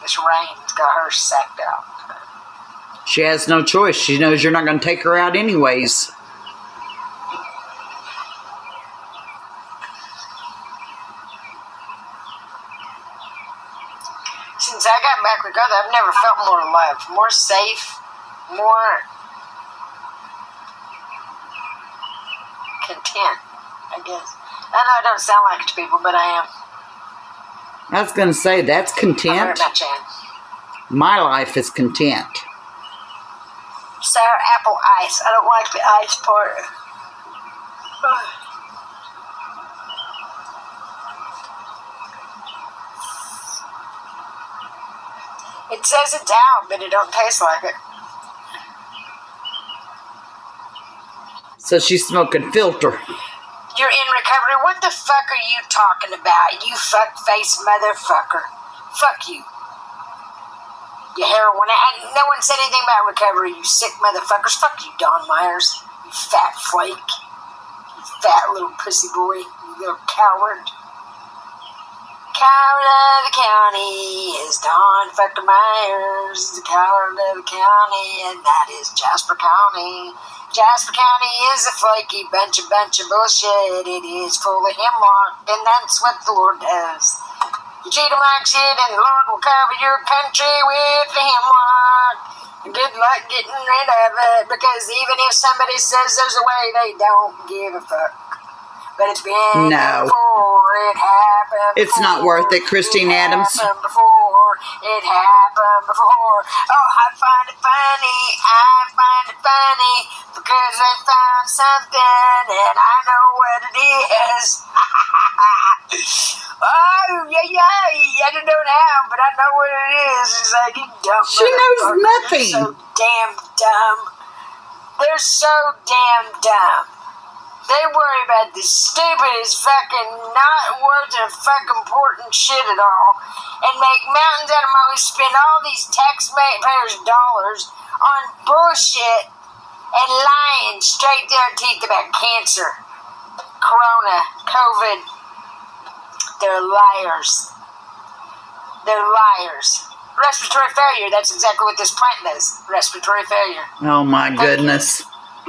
This rain's got her sacked out. She has no choice. She knows you're not going to take her out anyways. Since I got back with God, I've never felt more loved, more safe, more content, I guess. I know it don't sound like it to people, but I am. I was going to say, that's content. I'm very much am. My life is content. Sour apple ice. I don't like the ice part. It says it's out, but it don't taste like it. So she's smoking filter. You're in recovery? What the fuck are you talking about, you fuck-face motherfucker? Fuck you. You heroin. No one said anything about recovery, you sick motherfuckers. Fuck you, Don Myers. You fat flake. You fat little pussy boy. You little coward. Coward of the county is Don fucking Myers. The coward of the county, and that is Jasper County. Jasper County is a flaky bunch of bullshit. It is full of hemlock, and that's what the Lord does. You treat them like shit, and the Lord will cover your country with the hemlock. Good luck getting rid of it, because even if somebody says there's a way, they don't give a fuck. But it's been before it happened. It's not worth it, Christine Adams. It happened before. Oh, I find it funny, because I found something, and I know what it is. Oh, yeah, I don't know how, but I know what it is. It's like, you dumb She knows nothing. They're so damn dumb. They're so damn dumb. They worry about the stupidest fucking not worth of fucking important shit at all, and make mountains out of money, spend all these taxpayers' dollars on bullshit and lying straight to their teeth about cancer, corona, COVID. They're liars. They're liars. Respiratory failure, that's exactly what this plant does. Respiratory failure. Oh my goodness. 4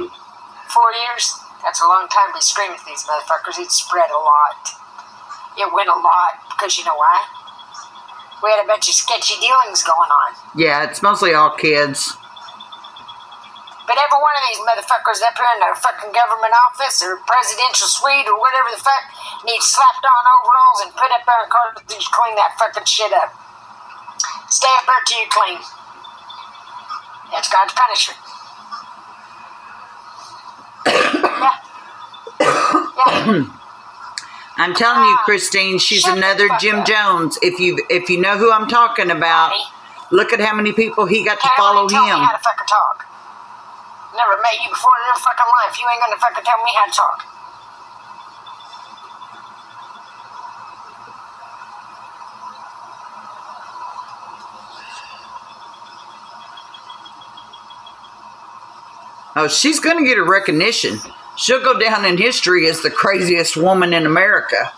years? That's a long time to be screaming at these motherfuckers. It spread a lot. It went a lot, because you know why? We had a bunch of sketchy dealings going on. Yeah, it's mostly all kids. But every one of these motherfuckers up here in their fucking government office or presidential suite or whatever the fuck needs slapped on overalls and put up there in cars to clean that fucking shit up. Stay up there till you clean. That's God's punishment. Yeah. I'm telling you, Christine, she's another Jim Jones. If you know who I'm talking about, look at how many people he got to follow Tell me him. how to fucking talk. Never met you before in your fucking life. You ain't gonna fucking tell me how to talk. Oh, she's going to get a recognition. She'll go down in history as the craziest woman in America.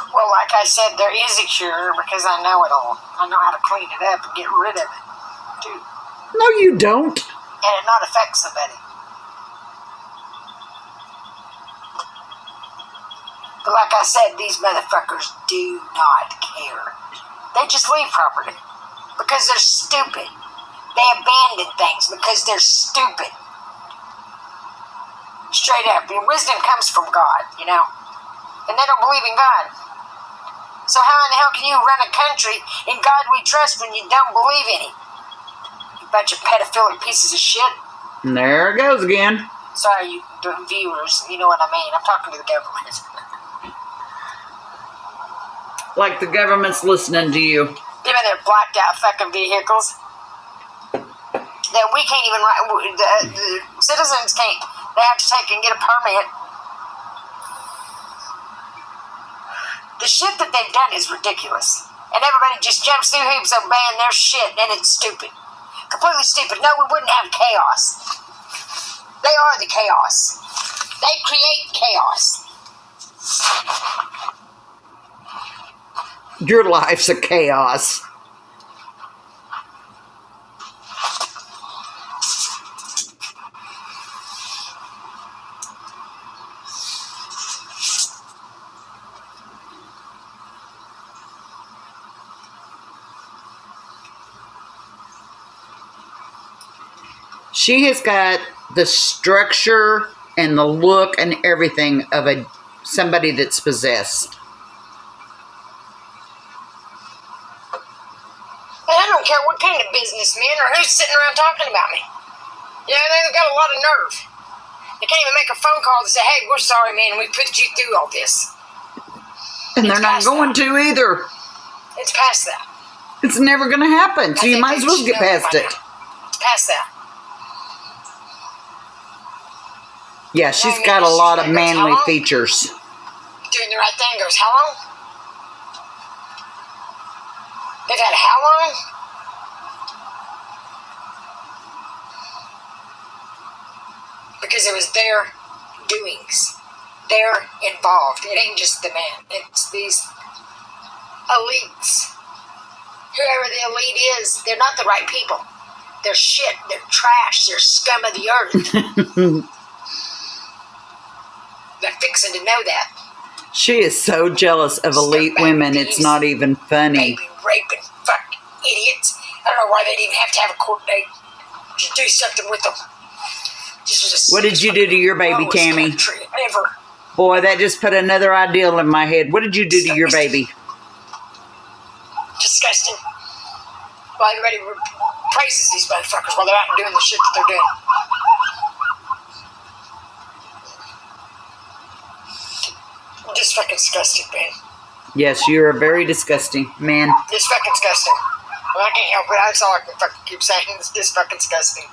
Well, like I said, there is a cure because I know it all. I know how to clean it up and get rid of it, too. No, you don't. And it not affect somebody. But like I said, these motherfuckers do not care. They just leave property because they're stupid. They abandon things because they're stupid. Straight up. Your wisdom comes from God, you know? And they don't believe in God. So how in the hell can you run a country in God we trust when you don't believe in Him? You bunch of pedophilic pieces of shit. And there it goes again. Sorry, you viewers. You know what I mean. I'm talking to the government. Like the government's listening to you. Give me their blacked out fucking vehicles. that we can't even write. The citizens can't. They have to take and get a permit. The shit that they've done is ridiculous. And everybody just jumps through hoops obeying their shit, and it's stupid. Completely stupid. No, we wouldn't have chaos. They are the chaos. They create chaos. Your life's a chaos. She has got the structure and the look and everything of somebody that's possessed. And I don't care what kind of businessman or who's sitting around talking about me. You know, they've got a lot of nerve. They can't even make a phone call to say, hey, we're sorry, man, we put you through all this. And they're not going to either. It's past that. It's never going to happen, so you might as well get past it. It's past that. Yeah, she's got a lot of manly features. Doing the right thing goes, how long? They've had how long? Because it was their doings. They're involved. It ain't just the man. It's these elites. Whoever the elite is, they're not the right people. They're shit. They're trash. They're scum of the earth. They're fixing to know that. She is so jealous of elite women, it's not even funny. Baby raping fuck idiots. I don't know why they'd even have to have a court date. Just do something with them. What did you do to your baby, Tammy? Ever. Boy, that just put another ideal in my head. What did you do to your baby? Disgusting. Well, everybody praises these motherfuckers while they're out and doing the shit that they're doing. I'm just fucking disgusted, man. Yes, you're a very disgusting man. Just fucking disgusting. Well, I can't help it. That's all I can fucking keep saying. It's just fucking disgusting.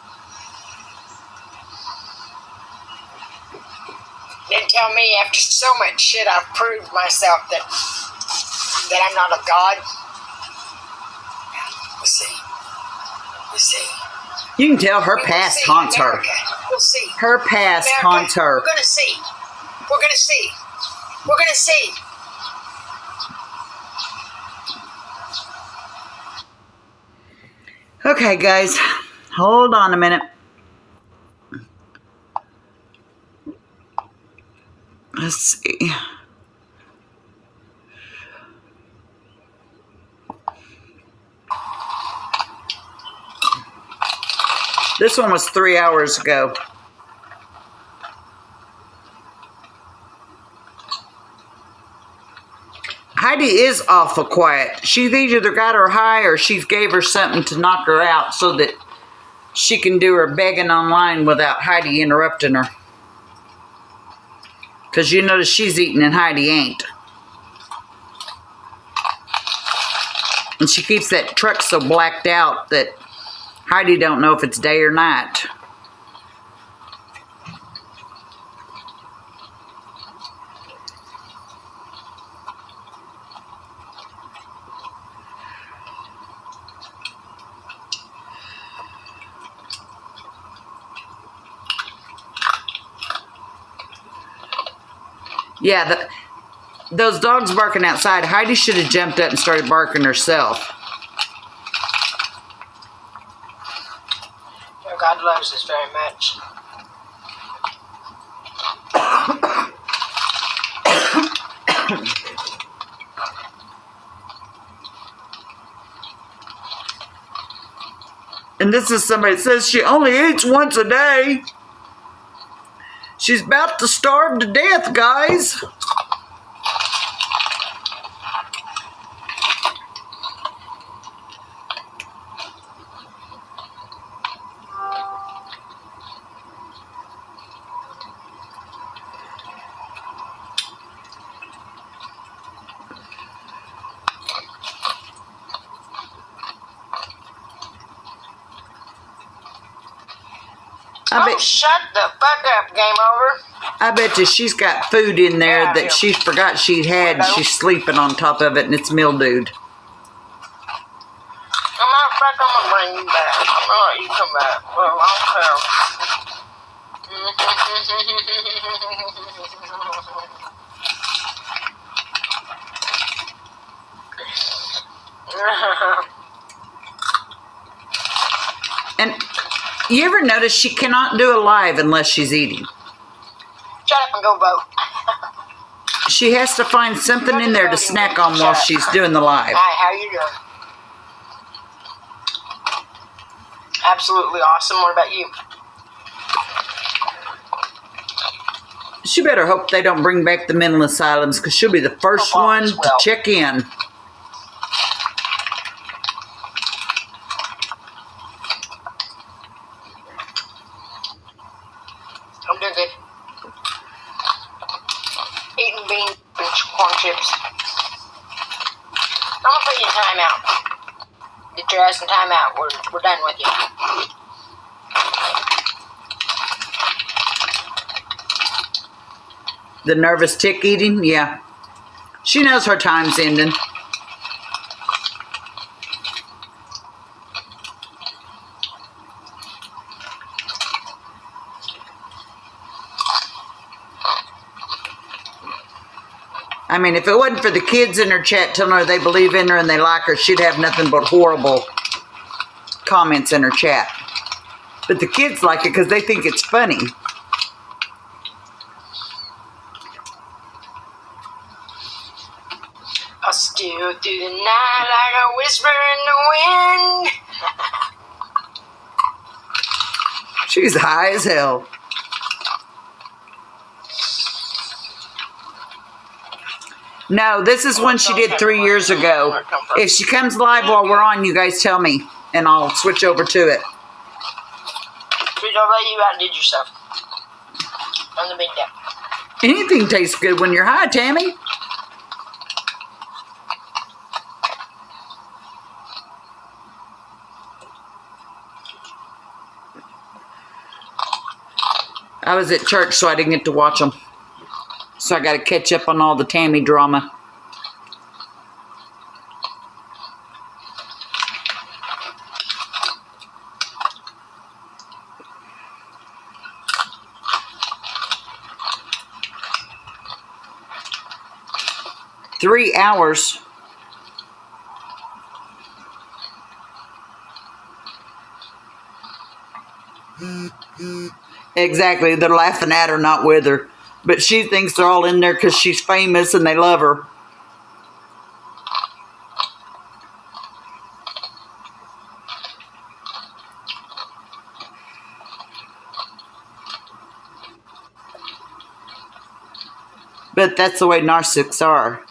Then tell me after so much shit I've proved myself that I'm not a god. We'll see. We'll see. You can tell her past haunts her. We'll see. Her past haunts her. We're gonna see. We're gonna see. We're gonna see. Okay, guys. Hold on a minute. Let's see. This one was 3 hours ago. Heidi is awful quiet. She's either got her high or she's gave her something to knock her out so that she can do her begging online without Heidi interrupting her. Because you notice she's eating and Heidi ain't. And she keeps that truck so blacked out that Heidi don't know if it's day or night. Yeah, those dogs barking outside, Heidi should have jumped up and started barking herself. God loves us very much. And this is somebody that says she only eats once a day. She's about to starve to death, guys. Oh, shut the fuck up, game over. I bet you she's got food in there that she forgot she had. She's sleeping on top of it and it's mildewed. Come on, fuck, I'm gonna bring you back. I'm gonna let you come back. Well, I don't care. And you ever notice she cannot do a live unless she's eating? Shut up and go vote. She has to find something in there to snack on while she's doing the live. Hi, how you doing? Absolutely awesome. What about you? She better hope they don't bring back the mental asylums because she'll be the first one to check in. I'm doing good. Eating beans and corn chips. I'm gonna put you in timeout. Get your ass in timeout. We're done with you. The nervous tick eating? Yeah. She knows her time's ending. I mean, if it wasn't for the kids in her chat telling her they believe in her and they like her, she'd have nothing but horrible comments in her chat. But the kids like it because they think it's funny. I'll steal through the night like a whisper in the wind. She's high as hell. No, this is one she did 3 years ago. If she comes live while we're on, you guys tell me, and I'll switch over to it. Sweet, I'll let you outdid yourself. On the big deck. Anything tastes good when you're high, Tammy. I was at church, so I didn't get to watch them. So I got to catch up on all the Tammy drama. Three hours. Exactly. They're laughing at her, not with her. But she thinks they're all in there because she's famous and they love her. But that's the way narcissists are.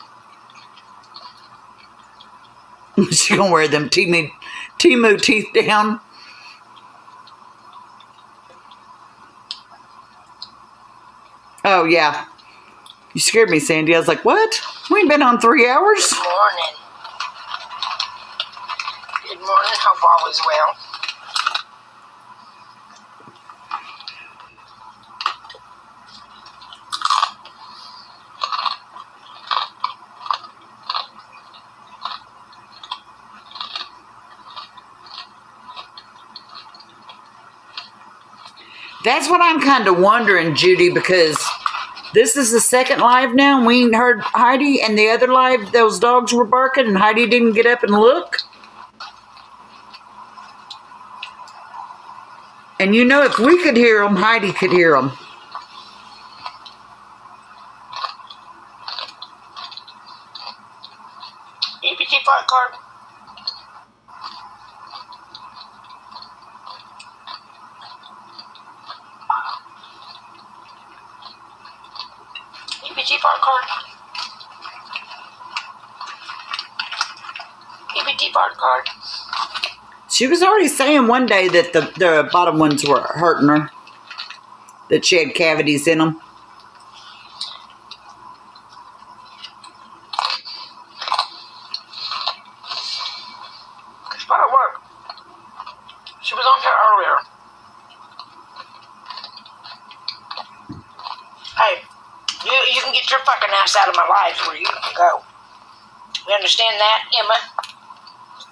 She's going to wear them Timu teeth down. Oh, yeah. You scared me, Sandy. I was like, what? We ain't been on 3 hours? Good morning. Good morning. Hope all is well. That's what I'm kind of wondering, Judy, because this is the second live now, and we ain't heard Heidi, and the other live, those dogs were barking, and Heidi didn't get up and look. And you know, if we could hear them, Heidi could hear them. EBT fart card. EBT fart card. EBT fart card. She was already saying one day that the bottom ones were hurting her. That she had cavities in them. She's probably at work. She was on here earlier. get your fucking ass out of my life where you can go. You understand that, Emma?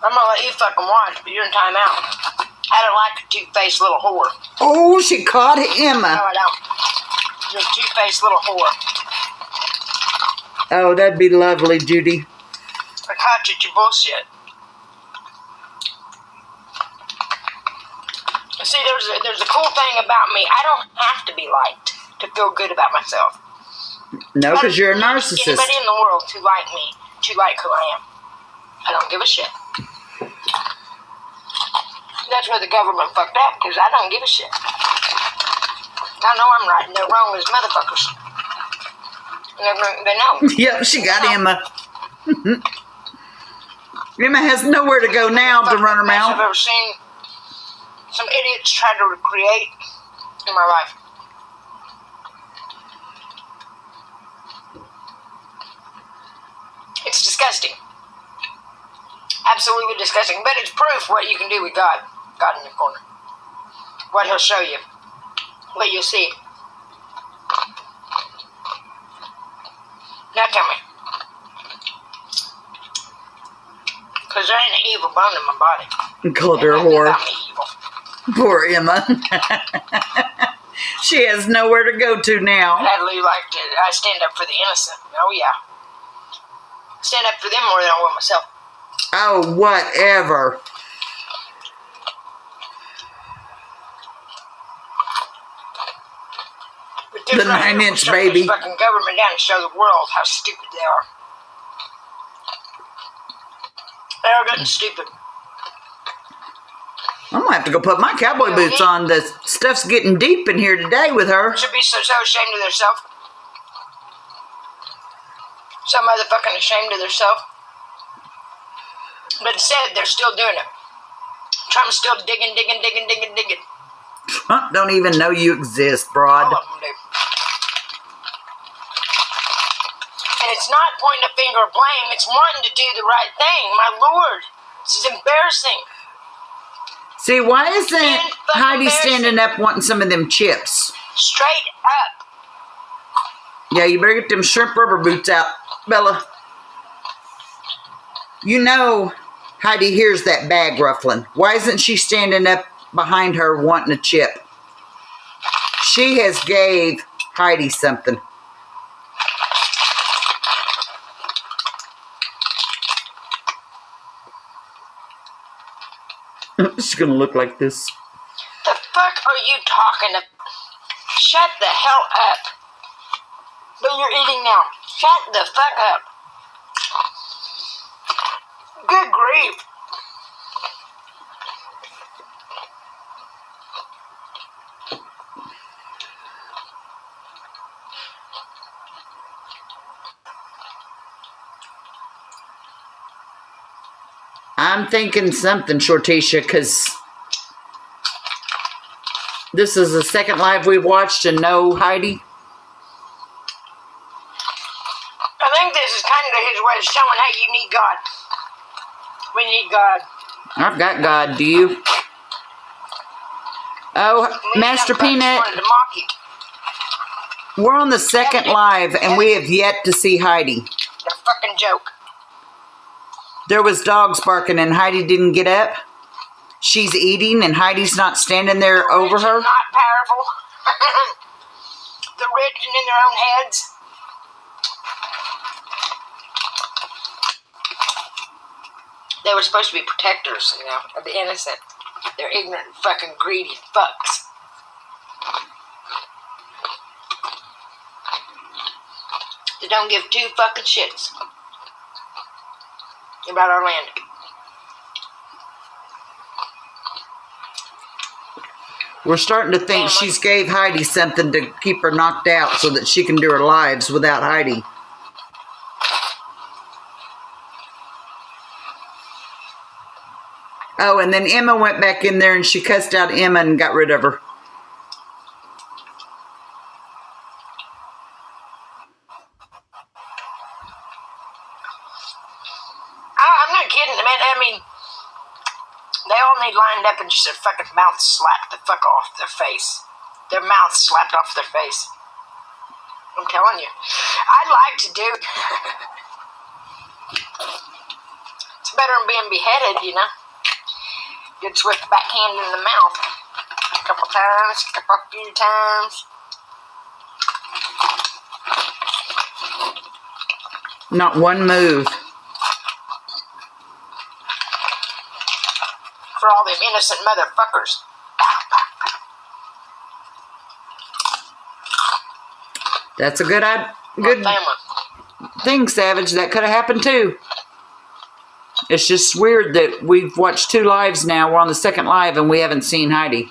I'm gonna let you fucking watch, but you're in timeout. I don't like a two-faced little whore. Oh, she caught Emma. No, I don't. You're a two-faced little whore. Oh, that'd be lovely, Judy. I caught you at your bullshit. See, there's a cool thing about me. I don't have to be liked to feel good about myself. No, because you're a narcissist. Anybody in the world to like me, to like who I am. I don't give a shit. That's where the government fucked up, because I don't give a shit. I know I'm right and they're wrong as motherfuckers. And they know. Yep, she got Emma. Emma has nowhere to go now to run her mouth. I've ever seen some idiots try to recreate in my life. It's disgusting. Absolutely disgusting. But it's proof what you can do with God. God in your corner. What he'll show you. What you'll see. Now tell me. Because there ain't an evil bone in my body. Called her a whore. About me evil. Poor Emma. She has nowhere to go to now. I stand up for the innocent. Oh yeah. I stand up for them more than I will myself. Oh, whatever. The 9-inch baby. Fucking government down and show the world how stupid they are. Arrogant and stupid. I'm gonna have to go put my cowboy boots on. The stuff's getting deep in here today with her. Should be so ashamed of themselves. So motherfucking ashamed of themselves. But instead, they're still doing it. Trump's still digging. Trump don't even know you exist, broad. All of them do. And it's not pointing a finger of blame. It's wanting to do the right thing. My Lord. This is embarrassing. See, why isn't Heidi standing up wanting some of them chips? Straight up. Yeah, you better get them shrimp rubber boots out, Bella. You know Heidi hears that bag ruffling. Why isn't she standing up behind her wanting a chip? She has gave Heidi something. She's gonna look like this. The fuck are you talking about? Shut the hell up. But you're eating now. Shut the fuck up. Good grief. I'm thinking something, Shortisha, because this is the second live we've watched and no Heidi. I think this is kind of his way of showing, hey, you need God. We need God. I've got God, do you? Oh, Master Peanut. We're on the second live and we have yet to see Heidi. The fucking joke. There was dogs barking and Heidi didn't get up. She's eating and Heidi's not standing there over her. Not powerful. The rich and in their own heads. They were supposed to be protectors, you know, of the innocent. They're ignorant, fucking greedy fucks. They don't give two fucking shits about our land. We're starting to think she's gave Heidi something to keep her knocked out so that she can do her lives without Heidi. Oh, and then Emma went back in there and she cussed out Emma and got rid of her. I'm not kidding, man. I mean, they all need lined up and just their fucking mouths slapped the fuck off their face. Their mouths slapped off their face. I'm telling you. I'd like to do it. It's better than being beheaded, you know. Gets with the backhand in the mouth. A few times. Not one move. For all them innocent motherfuckers. That's a good thing, Savage. That could have happened too. It's just weird that we've watched 2 lives now. We're on the 2nd live and we haven't seen Heidi.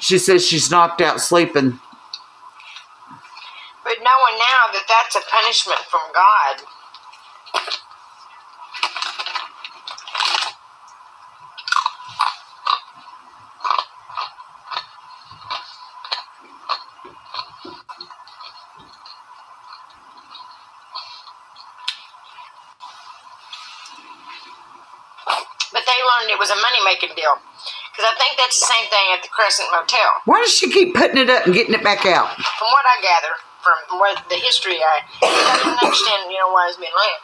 She says she's knocked out sleeping. But knowing now that that's a punishment from God. But they learned it was a money-making deal. Because I think that's the same thing at the Crescent Motel. Why does she keep putting it up and getting it back out? From what I gather, from what the history I didn't understand, you know, why it's been laying.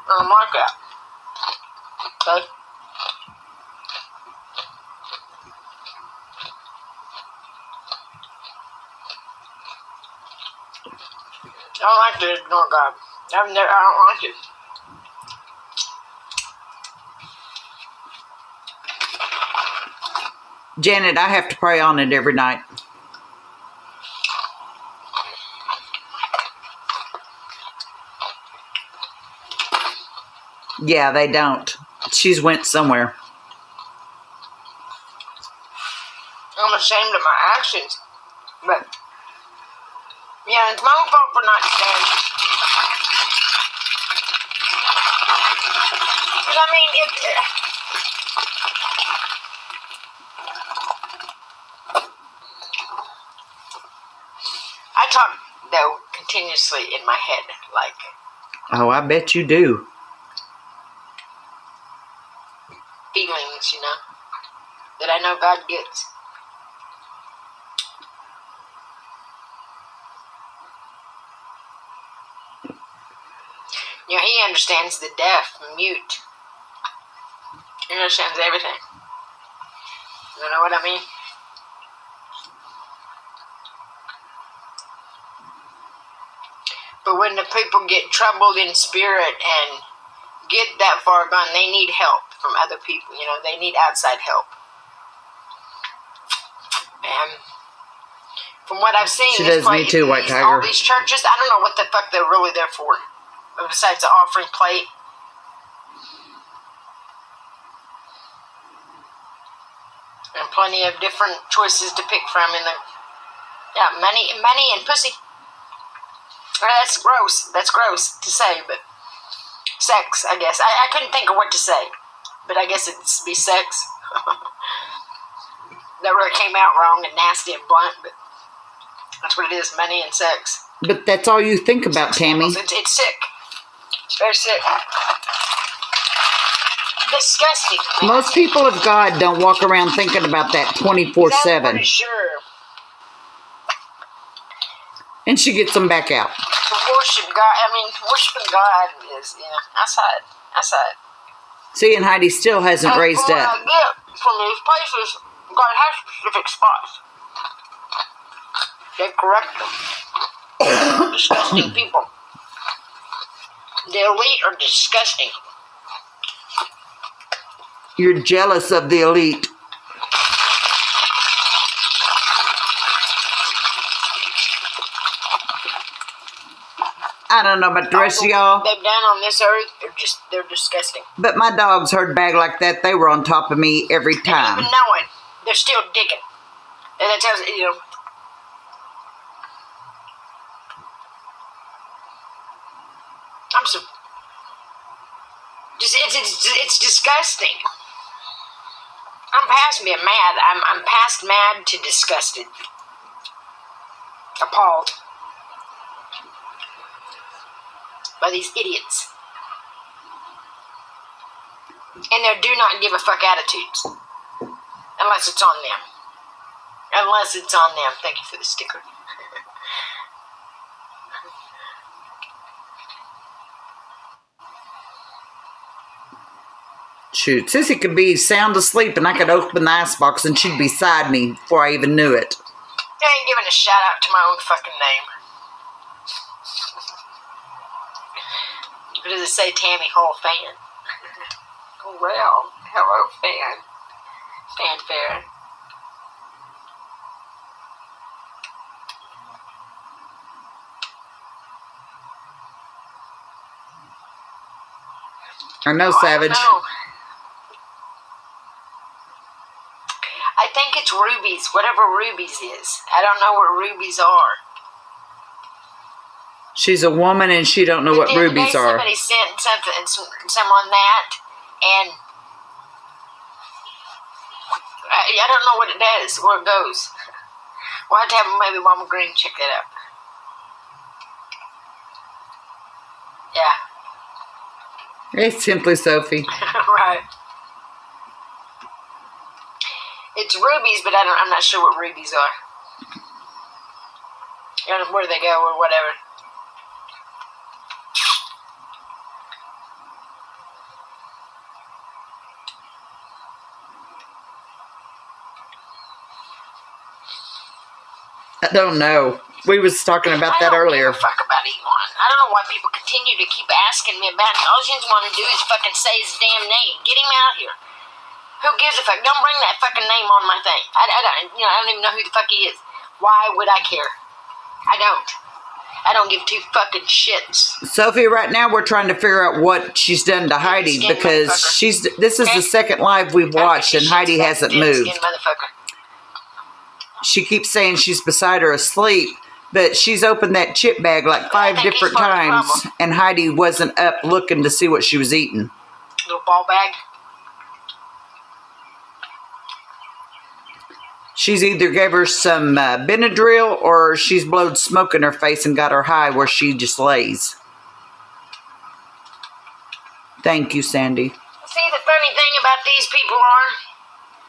Like that. Okay? I don't like to ignore God. I don't like it. Janet, I have to pray on it every night. Yeah, they don't. She's went somewhere. I'm ashamed of my actions. But, yeah, it's my own fault for not standing. Because, I mean, I talk, though, continuously in my head, like... Oh, I bet you do. Feelings, you know, that I know God gets. You know, He understands the deaf and mute. He understands everything. You know what I mean? But when the people get troubled in spirit and get that far gone, they need help from other people. You know, they need outside help. And from what I've seen, she does me too, White Tiger. All these churches, I don't know what the fuck they're really there for, besides the offering plate. And plenty of different choices to pick from in the money and pussy. That's gross. That's gross to say, but sex, I guess. I couldn't think of what to say, but I guess it'd be sex. That really came out wrong and nasty and blunt, but that's what it is, money and sex. But that's all you think about, Tammy. It's sick. It's very sick. Disgusting. Most people of God don't walk around thinking about that 24/7. I'm sure. And she gets them back out. To worship God, worshiping God is, outside. See, and Heidi still hasn't raised what up. I get from these places, God has specific spots. They correct them. Disgusting people. The elite are disgusting. You're jealous of the elite. I don't know about the rest of y'all. They've done on this earth, they're disgusting. But my dogs heard bag like that. They were on top of me every time. And even knowing, they're still digging. And that tells you, it's disgusting. I'm past being mad. I'm past mad to disgusted. Appalled by these idiots. And their do not give a fuck attitudes. Unless it's on them. Unless it's on them. Thank you for the sticker. Shoot, Sissy could be sound asleep and I could open the icebox and she'd be beside me before I even knew it. I ain't giving a shout out to my own fucking name. What does it say? Tammy Hull fan. Oh, well, hello, fan. Fanfare. I know, Savage. I don't know. I think it's rubies, whatever rubies is. I don't know what rubies are. She's a woman and she don't know what rubies are. Somebody sent someone that, and I don't know what it does, where it goes. We'll have to have maybe Mama Green check that out. Yeah. It's simply Sophie. Right. It's rubies, but I'm not sure what rubies are. I don't know where they go or whatever. I don't know. We was talking about that earlier. I don't give a fuck about Elon. I don't know why people continue to keep asking me about it. All you want to do is fucking say his damn name. Get him out here. Who gives a fuck? Don't bring that fucking name on my thing. I don't even know who the fuck he is. Why would I care? I don't give two fucking shits. Sophie, right now we're trying to figure out what she's done to Heidi because this is the second live we've watched and Heidi hasn't moved. She keeps saying she's beside her asleep, but she's opened that chip bag like 5 different times and Heidi wasn't up looking to see what she was eating. Little ball bag. She's either gave her some Benadryl or she's blowed smoke in her face and got her high where she just lays. Thank you, Sandy. See, the funny thing about these people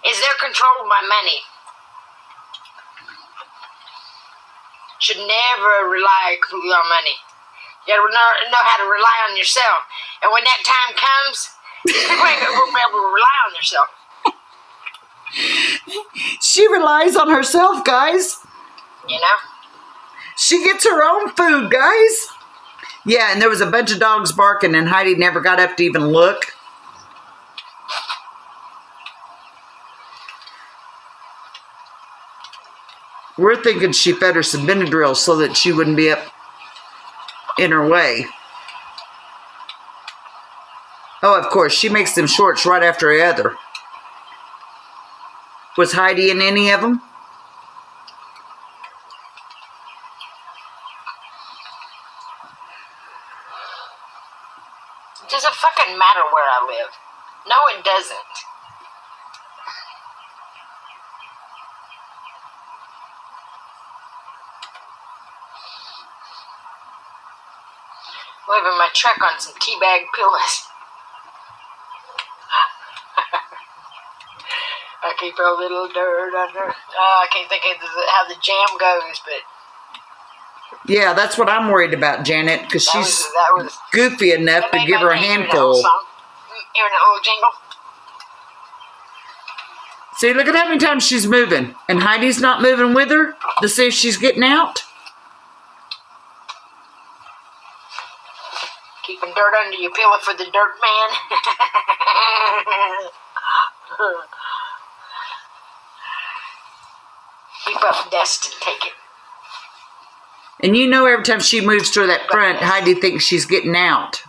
is they're controlled by money. Should never rely completely on money. You gotta know how to rely on yourself. And when that time comes, you ain't gonna be able to rely on yourself. She relies on herself, guys. You know? She gets her own food, guys. Yeah, and there was a bunch of dogs barking and Heidi never got up to even look. We're thinking she fed her some Benadryl so that she wouldn't be up in her way. Oh, of course, she makes them shorts right after the other. Was Heidi in any of them? It doesn't fucking matter where I live. No, it doesn't. Living my truck on some teabag pillows. I keep a little dirt under. I can't think of how the jam goes, but yeah, that's what I'm worried about, Janet, because she's goofy enough to give her a handful. Hearing that little jingle. See, look at how many times she's moving, and Heidi's not moving with her to see if she's getting out. Keeping dirt under your pillow for the dirt man. Keep up dust and take it. And you know every time she moves to that front, Heidi thinks she's getting out.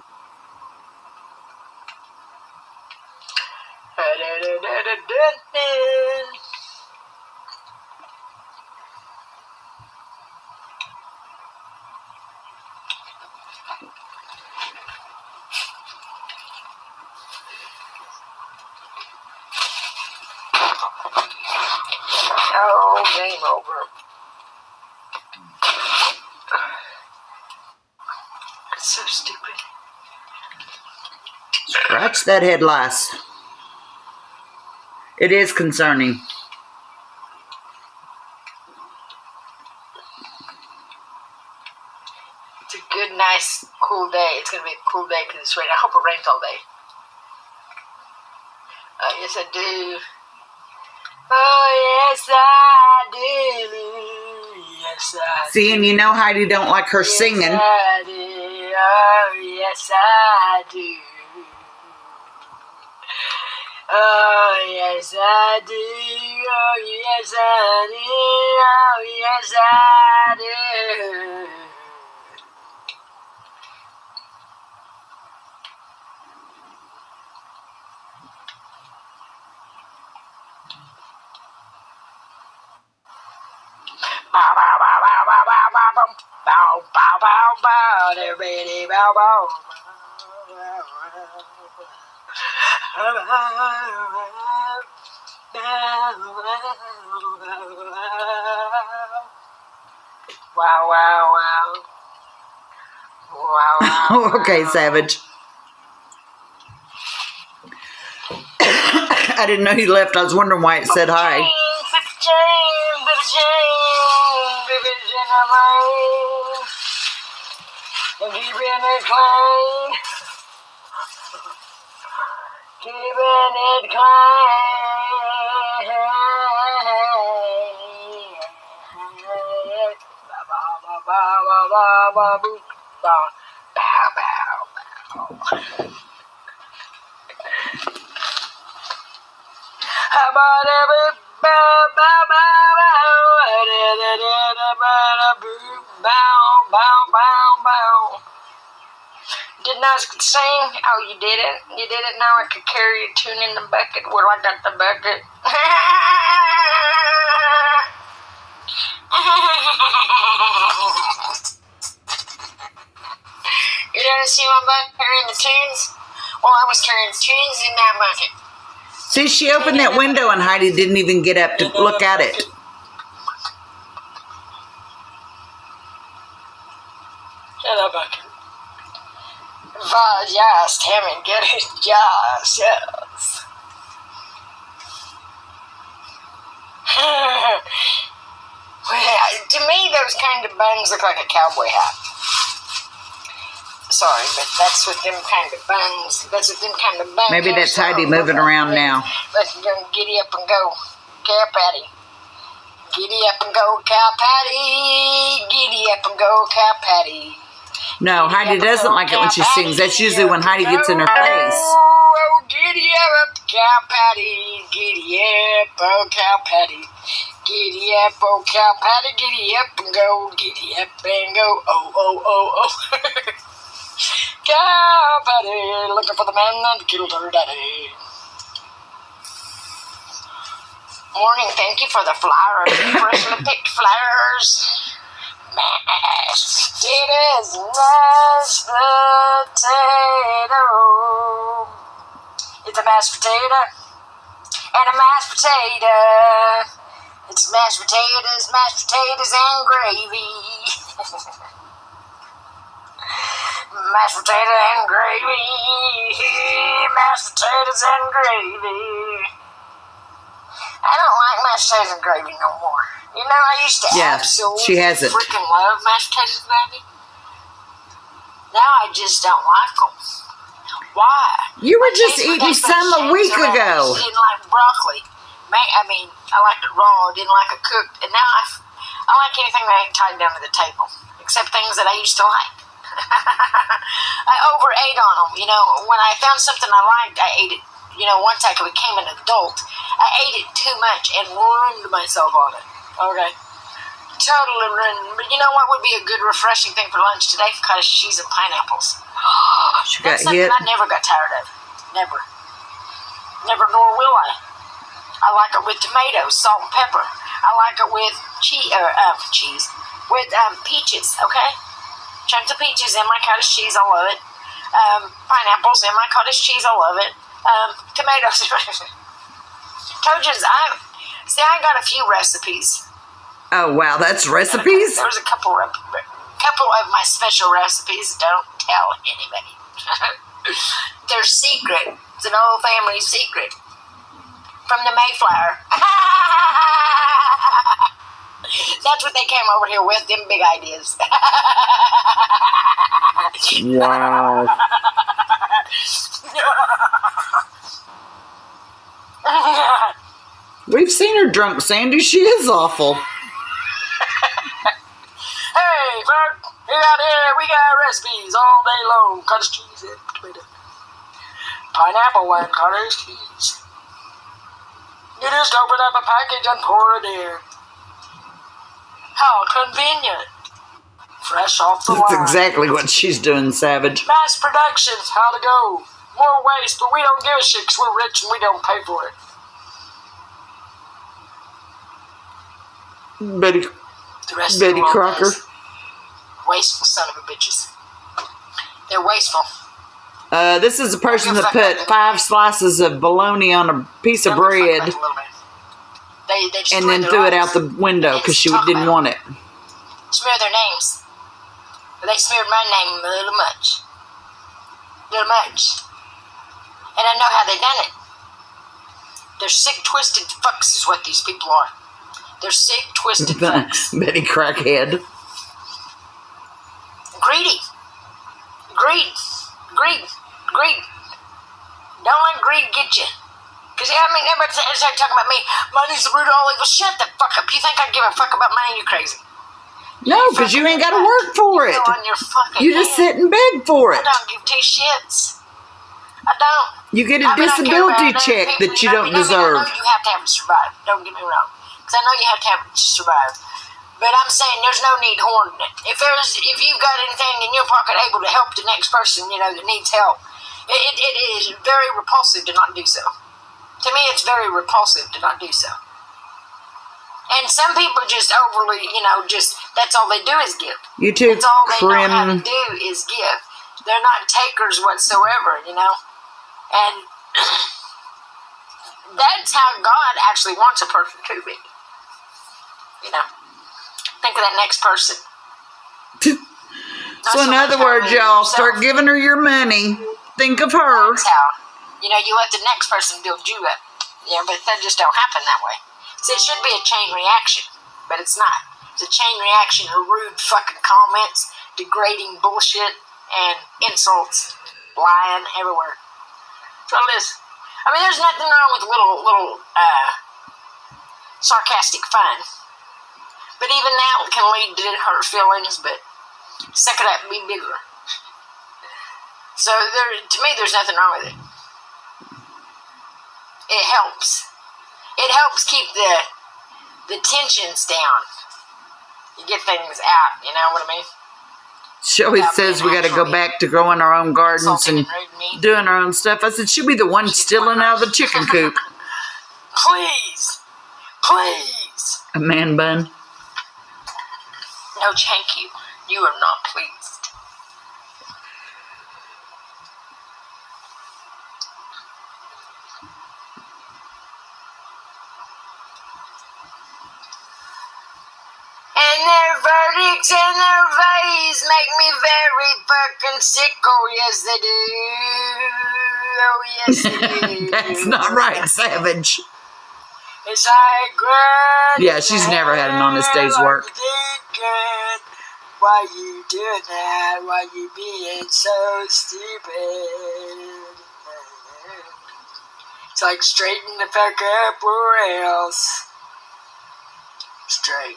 Oh, game over. It's so stupid. Scratch that head lice. It is concerning. nice, cool day. It's going to be a cool day because it's raining. I hope it rains all day. Yes, I do. Oh, yes, I do. Yes, I do. See, and you know Heidi don't like her singing. Yes, I do. Oh, yes, I do. Oh, yes, I do. Oh, yes, I do. Oh, yes, I do. Bow, bow, bow, bow, bow, bow, bow, bow, bow, bow, bow, bow, everybody, bow, bow. Wow, wow, wow. Wow, wow. Okay, Savage. I didn't know you left. I was wondering why it said hi. Keeping it clean. How about every bow. Didn't I sing? Oh, you did it. You did it. Now I could carry a tune in the bucket. Well, I got the bucket. You didn't see my bucket carrying the tunes? Well, I was carrying tunes in that bucket. See, she opened that window and Heidi didn't even get up to look at it. Shut up, bucket. Yes, Tammy, get it. Yes, yes. To me, those kind of buns look like a cowboy hat. Sorry, but that's what them kind of buns. That's what them kind of buns. Maybe that's Heidi moving around now. Let's giddy up and go, cow patty. Giddy up and go, cow patty. Giddy up and go, cow patty. No, Heidi doesn't like it when she sings. That's usually when Heidi gets in her face. Oh, giddy up, cow patty. Giddy up, oh, cow patty. Giddy up, oh, cow patty. Giddy up and go. Giddy up and go. Oh, oh, oh, oh. Cow patty, looking for the man that killed her daddy. Morning, thank you for the flowers. Freshly picked flowers. Mashed potatoes, mashed potato. It's a mashed potato and a mashed potato. It's mashed potatoes and gravy. Mashed potato and gravy. Mashed potatoes and gravy. I don't like mashed potatoes and gravy no more. You know, I used to she hasn't. freaking love mashed potatoes and gravy. Now I just don't like them. Why? You were just eating some a week ago. I didn't like broccoli. I mean, I liked it raw. I didn't like it cooked. And now I like anything that ain't tied down to the table. Except things that I used to like. I overate on them. You know, when I found something I liked, I ate it. You know, once I became an adult, I ate it too much and ruined myself on it. Okay. Totally ruined. But you know what would be a good refreshing thing for lunch today? Cottage cheese and pineapples. She got That's something hit. I never got tired of. Never. Never, nor will I. I like it with tomatoes, salt and pepper. I like it with cheese. With peaches, okay? Chunks of peaches in my cottage cheese, I love it. Pineapples in my cottage cheese, I love it. Tomatoes. Tojans, I got a few recipes. Oh, wow, that's recipes? There's a couple of my special recipes. Don't tell anybody. They're secret. It's an old family secret. From the Mayflower. That's what they came over here with, them big ideas. Wow. We've seen her drunk, Sandy. She is awful. Hey, Bert, we got recipes all day long. Cottage cheese and tomato. Pineapple and cottage cheese. You just open up a package and pour it in. How convenient. Fresh off the line. That's exactly what she's doing, Savage. Mass production's how to go. More waste, but we don't give a shit because we're rich and we don't pay for it. Betty The rest of the world Crocker. does. Wasteful son of a bitches. They're wasteful. This is a person that put 5 slices of bologna on a piece of bread They and then threw it out the window because she didn't want it. Smear their names. But they smeared my name a little much. Little much. And I know how they done it. They're sick, twisted fucks is what these people are. They're sick, twisted fucks. Betty Crackhead. Greedy. Greed. Don't let greed get you. Because, everybody started talking about me. Money's the root of all evil. Shut the fuck up. You think I give a fuck about money? You're crazy. No, because you ain't got to work for it. On your fucking You just sit and beg for it. I don't give 2 shits. I don't. You get a disability check that you don't deserve. I know you have to have it to survive. Don't get me wrong. Because I know you have to have it to survive. But I'm saying there's no need hoarding it. If you've got anything in your pocket able to help the next person, that needs help, it is very repulsive to not do so. To me, it's very repulsive to not do so. And some people just overly, that's all they do is give. You too, That's all they know how to Krim. do is give. They're not takers whatsoever, And that's how God actually wants a person to be. Think of that next person. So in other words, y'all, start giving her your money. Think of her. That's how. You let the next person build you up. But that just don't happen that way. So it should be a chain reaction, but it's not. It's a chain reaction of rude fucking comments, degrading bullshit, and insults, lying everywhere. So it is. There's nothing wrong with little sarcastic fun. But even that can lead to hurt feelings, but suck it up, be bigger. So to me, there's nothing wrong with it. It helps. It helps keep the tensions down. You get things out, you know what I mean? She always says we got to go back to growing our own gardens and doing our own stuff. I said, she'll be the one stealing out of the chicken coop. Please. A man bun. No, thank you. You are not pleased. And their verdicts and their ways make me very fucking sick. Oh, yes, they do. Oh, yes, they do. That's not right, Savage. It's like, yeah, she's never had an honest day's work. Why you doing that? Why you being so stupid? It's like straighten the fuck up or else. Straighten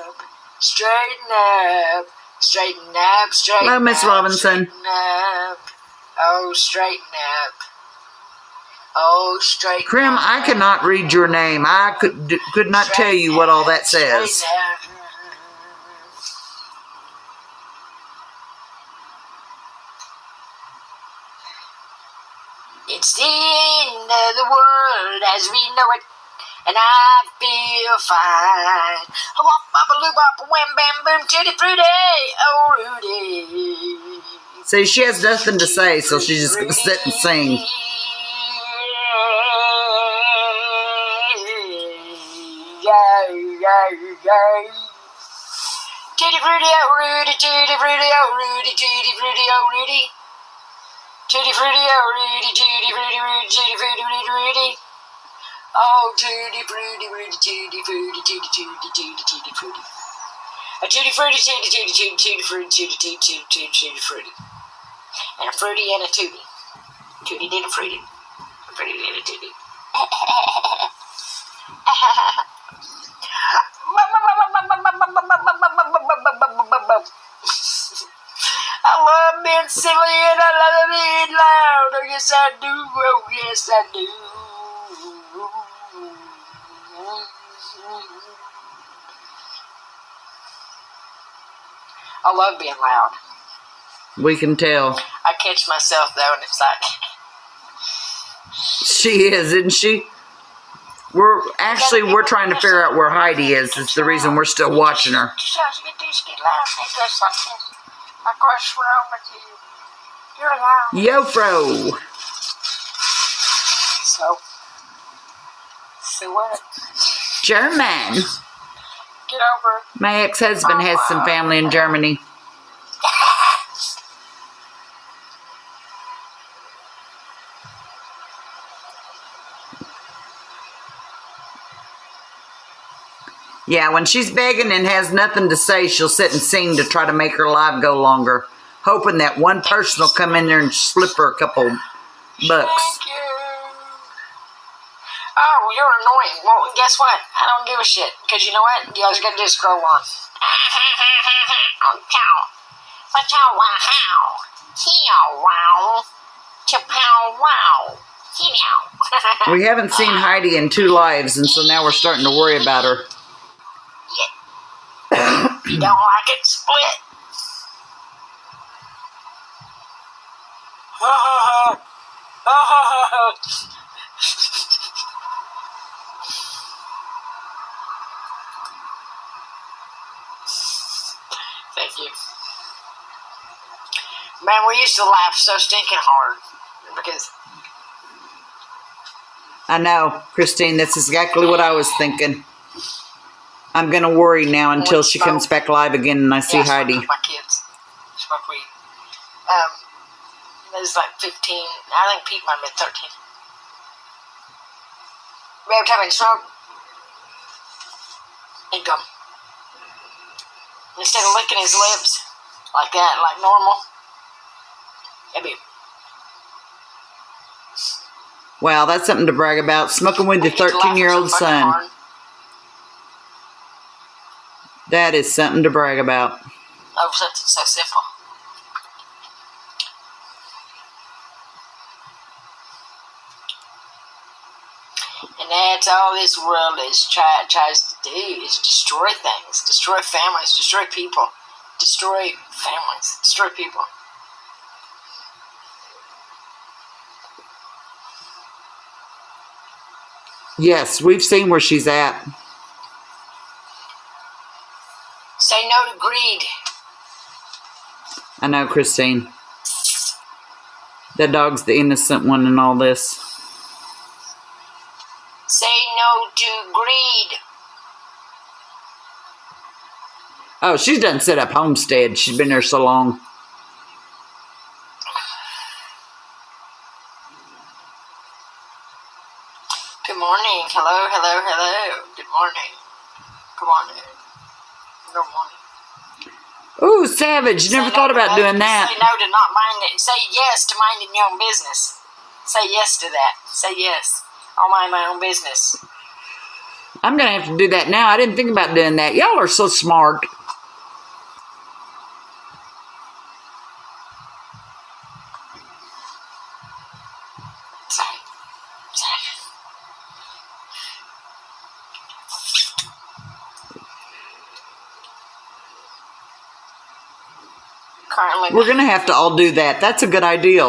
up, straighten up, straighten up, straighten up. Hello, Miss Robinson. Straighten up. Oh, straighten up. Oh, straighten Krim, up. I cannot read your name. I could not tell you what all that says. Straighten up. It's the end of the world as we know it, and I feel fine. Wop, bop, a loop, bop, wham, bam, boom, titty, fruity, oh, Rudy. See, she has nothing to say, so she's just going to sit and sing. Titty, fruity, oh, Rudy, titty, fruity, oh, Rudy, titty, fruity, oh, Rudy. Tutti frutti, oh, Rudy, tutti frutti, Rudy, tutti frutti, Rudy, Rudy. Oh, tutti frutti, Rudy, tutti frutti, tutti, tutti, tutti, tutti frutti. A tutti frutti, tutti tutti tutti tutti frutti, tutti tutti tutti tutti tutti frutti. And a fruity and a tutti. Tutti did a fruity. A fruity did a tutti. I love being silly and I love being loud. Oh, yes, I do. Oh, yes, I do. I love being loud. We can tell. I catch myself, though, and it's like... She is, isn't she? We're trying to figure out where Heidi is. It's the reason we're still watching her. Yo, fro. So what? German. Get over it. My ex-husband has some family in Germany. Yeah, when she's begging and has nothing to say, she'll sit and sing to try to make her live go longer, hoping that one person will come in there and slip her a couple bucks. Thank you. Oh, you're annoying. Well, guess what? I don't give a shit. Because you know what? You always got to do is scroll on. We haven't seen Heidi in 2 lives, and so now we're starting to worry about her. You don't like it? Split. Thank you. Man, we used to laugh so stinking hard because... I know, Christine, that's exactly what I was thinking. I'm going to worry now until she comes back live again and I see Heidi. With my kids. Smoke weed. There's like 15. I think Pete might have been 13. We every time I smoke, he'd go. Instead of licking his lips like that, like normal, it'd be... Wow, that's something to brag about. Smoking with your 13-year-old son. Hard. That is something to brag about. Oh, something so simple. And that's all this world is tries to do, is destroy things, destroy families, destroy people, destroy families, destroy people. Yes, we've seen where she's at. Say no to greed. I know, Christine. That dog's the innocent one in all this. Say no to greed. Oh, she's done set up homestead. She's been there so long. Good morning. Hello, hello, hello. Good morning. Come on in. Good morning. Ooh, savage. Never thought about doing that. Say no to not minding. Say yes to minding your own business. Say yes to that. Say yes. I'll mind my own business. I'm going to have to do that now. I didn't think about doing that. Y'all are so smart. Currently, We're going to have to all do that. That's a good idea.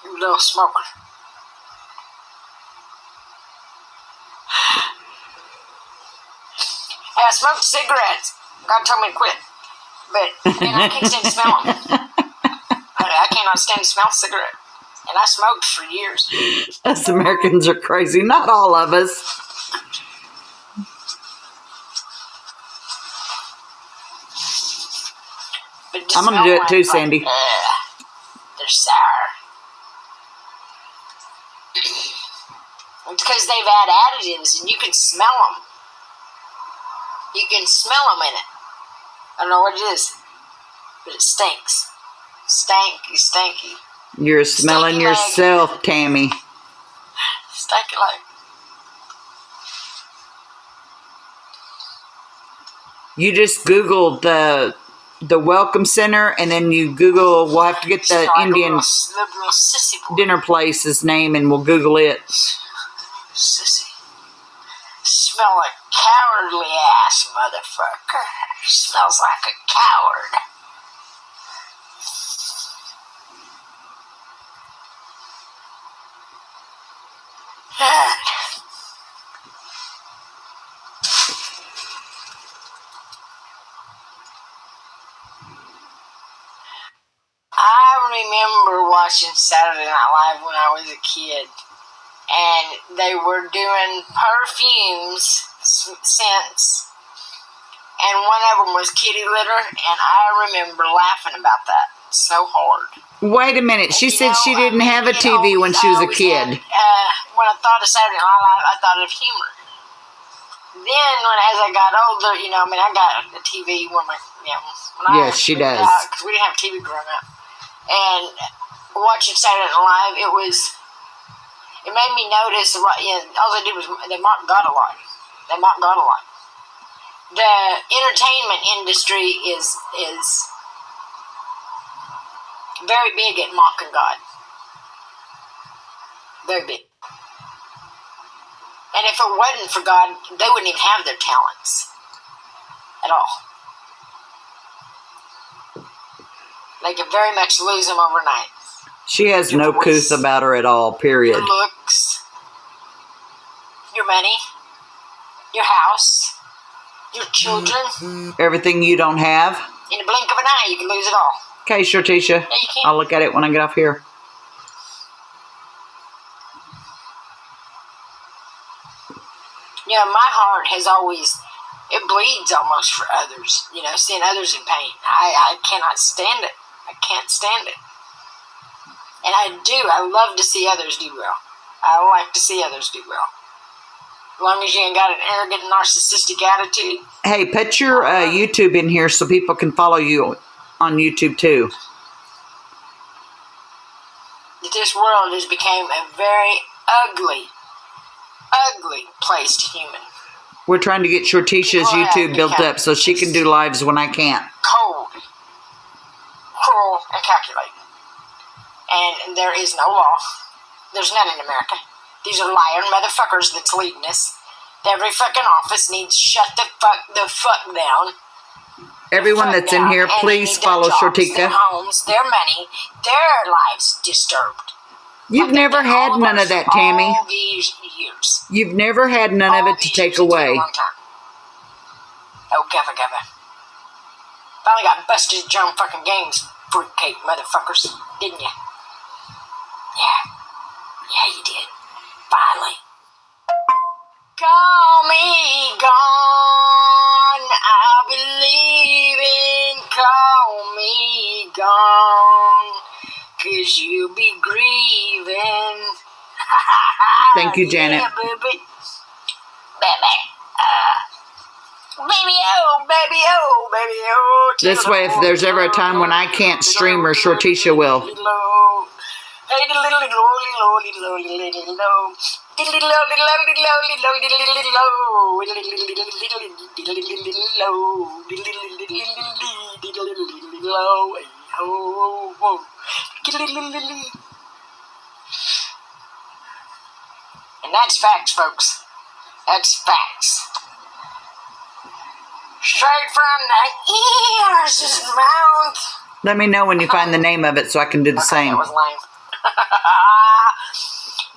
You little smoker. Hey, I smoked cigarettes. God told me to quit. But man, I can't stand to smell them. I cannot stand to smell cigarette. And I smoked for years. Us Americans are crazy. Not all of us. I'm going to do it too, Sandy. They're sour. It's because they've had additives and you can smell them. You can smell them in it. I don't know what it is, but it stinks. Stinky. You're smelling Stinky yourself, leg. Tammy. Stinky leg. You just Googled the Welcome Center, and then you Google, we'll have to get the Indian little sissy boy. dinner place's name, and we'll Google it. Sissy. Smell like cowardly ass, motherfucker. Smells like a coward. I remember watching Saturday Night Live when I was a kid, and they were doing perfumes, scents, and one of them was kitty litter, and I remember laughing about that so hard. Wait a minute. She said she didn't have a TV when she was a kid. When I thought of Saturday Night Live, I thought of humor. Then, as I got older, I got a TV when Yes, she does. Because we didn't have TV growing up. And watching Saturday Night Live, it made me notice, all they did was they mocked God a lot. The entertainment industry is very big at mocking God. Very big. And if it wasn't for God, they wouldn't even have their talents at all. They could very much lose them overnight. She has no couth about her at all, period. Your looks, your money, your house, your children. Everything you don't have. In a blink of an eye, you can lose it all. Okay, Shortisha. Yeah, you can. I'll look at it when I get off here. My heart has always, it bleeds almost for others, seeing others in pain. I cannot stand it. I can't stand it. And I love to see others do well. I like to see others do well. As long as you ain't got an arrogant, narcissistic attitude. Hey, put your YouTube in here so people can follow you on YouTube too. This world has become a very ugly place to human. We're trying to get Shortisha's YouTube built up so she can do lives when I can't. Cold, cruel, and calculating. And there is no law. There's none in America. These are lying motherfuckers that's leading us. Every fucking office needs shut the fuck down. Everyone that's in here, please follow Shortika. Their homes, their money, their lives disturbed. You've never had none of that, Tammy. All these years. You've never had none of it to take away. A long time. Oh, gubba. Finally got busted at your own fucking games, fruitcake motherfuckers, didn't you? Yeah, you did. Finally. Call me gone. I believe in call me gone. 'Cause you'll be grieving. Thank you, Janet. Yeah, baby. Baby, oh. This way, if there's ever a time when I can't stream her, Shortisha will. And that's facts, folks. That's facts. Straight from the ears' mouth. Let me know when you find the name of it so I can do the same. That was lame.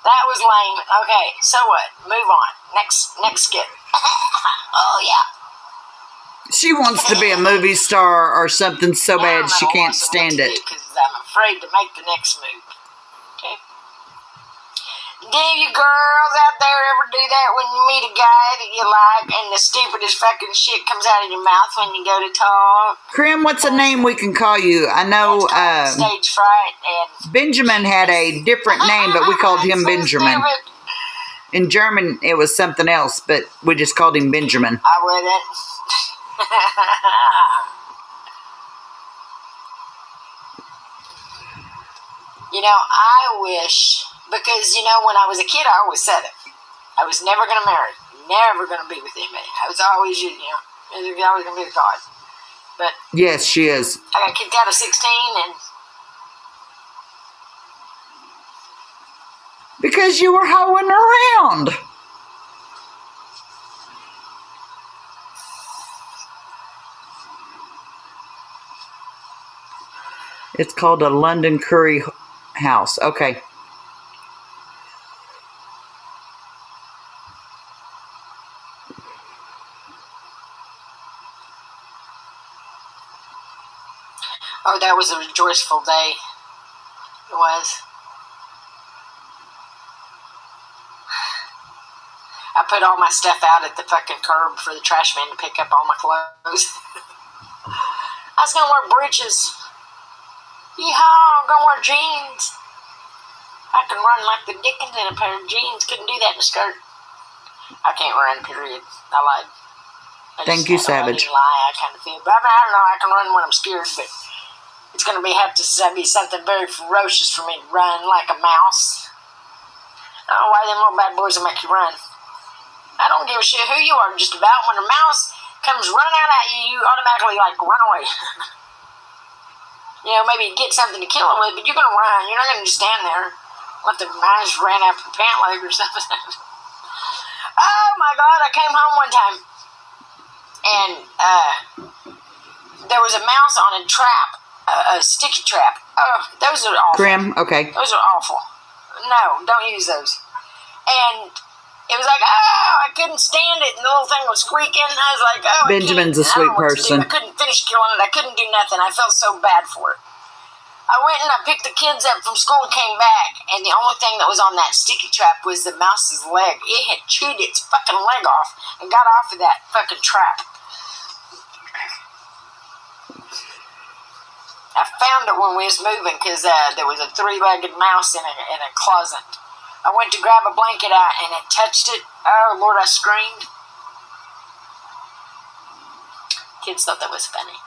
That was lame. Okay, so what? Move on. Next skit. Oh, yeah. She wants to be a movie star or something so bad she can't stand it. Because I'm afraid to make the next move. Okay? Do you girls out there ever do that when you meet a guy that you like and the stupidest fucking shit comes out of your mouth when you go to talk? Krim, what's a name we can call you? I know stage fright and Benjamin had a different name, but we called him Benjamin. In German, it was something else, but we just called him Benjamin. I wouldn't. I wish, because, when I was a kid, I always said it. I was never going to marry. Never going to be with anybody. I was always, always going to be with God. But yes, she is. I got kicked out of 16 and... Because you were hoeing around. It's called a London Curry House. Okay. Oh, that was a rejoiceful day. It was. I put all my stuff out at the fucking curb for the trash man to pick up all my clothes. I was going to wear breeches. Yeehaw, I'm going to wear jeans. I can run like the Dickens in a pair of jeans. Couldn't do that in a skirt. I can't run, period. I lied. Thank you, Savage. I didn't lie, I kind of feel. But I don't know, I can run when I'm scared, but it's going to have to be something very ferocious for me to run like a mouse. I don't know why them little bad boys will make you run. I don't give a shit who you are, just about. When a mouse comes running out at you, you automatically, run away. Maybe get something to kill him with, but you're going to run. You're not going to just stand there. Let the mouse ran after the pant leg or something. Oh, my God, I came home one time, and there was a mouse on a trap. A sticky trap. Oh, those are awful. Grim, okay. Those are awful. No, don't use those. And it was like, I couldn't stand it, and the little thing was squeaking. I was like, Benjamin's a sweet person. I couldn't finish killing it. I couldn't do nothing. I felt so bad for it. I went and I picked the kids up from school and came back, and the only thing that was on that sticky trap was the mouse's leg. It had chewed its fucking leg off and got off of that fucking trap. I found it when we was moving because there was a three-legged mouse in a closet. I went to grab a blanket out and it touched it. Oh, Lord, I screamed. Kids thought that was funny.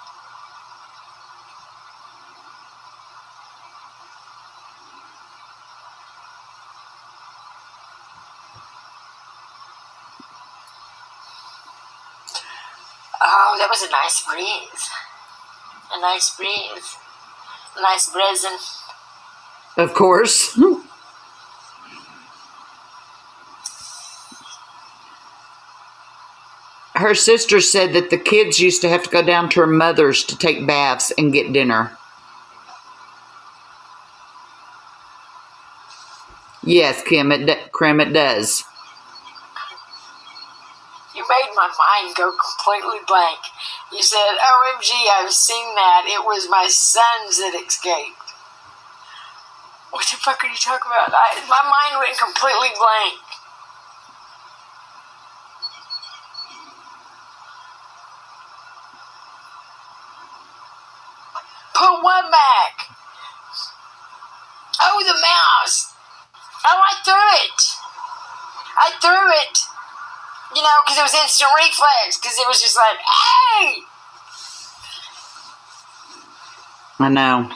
Oh, that was a nice breeze. A nice breeze. A nice breezing. Of course. Her sister said that the kids used to have to go down to her mother's to take baths and get dinner. Yes, Kim, it does. You made my mind go completely blank. You said, OMG, I've seen that. It was my sons that escaped. What the fuck are you talking about? My mind went completely blank. Put what back? Oh, the mouse. Oh, I threw it. Because it was instant reflex. Because it was just like, hey! I know.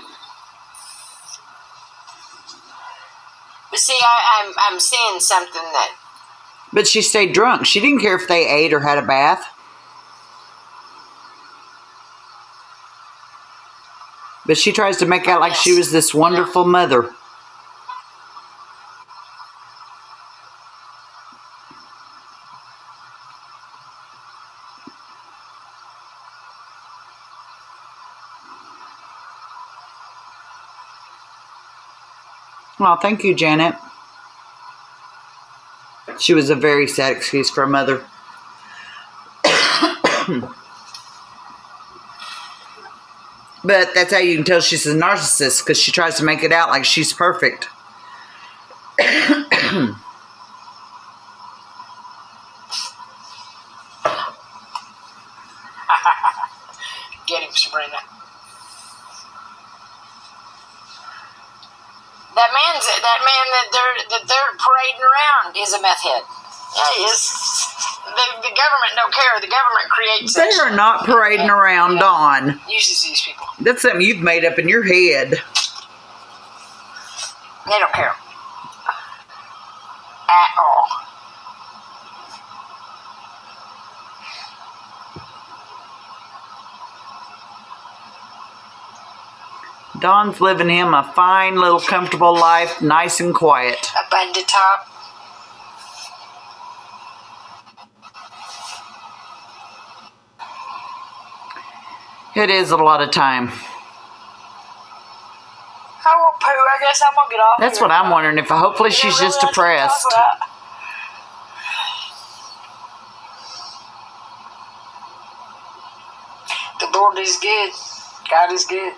But see, I'm seeing something that... But she stayed drunk. She didn't care if they ate or had a bath. But she tries to make out like she was this wonderful mother. Well, thank you, Janet. She was a very sad excuse for a mother. But that's how you can tell she's a narcissist, because she tries to make it out like she's perfect. Get him, Sabrina. That man that they're parading around is a meth head. Yeah, he is. The government don't care. The government creates They it. are not parading around, Dawn. Uses these people. That's something you've made up in your head. They don't care. At all. Dawn's living him a fine little comfortable life, nice and quiet. Up at the top. It is a lot of time. I won't poo. I guess I'm gonna get off. That's here. what I'm wondering. If hopefully she's just depressed. The Lord is good. God is good.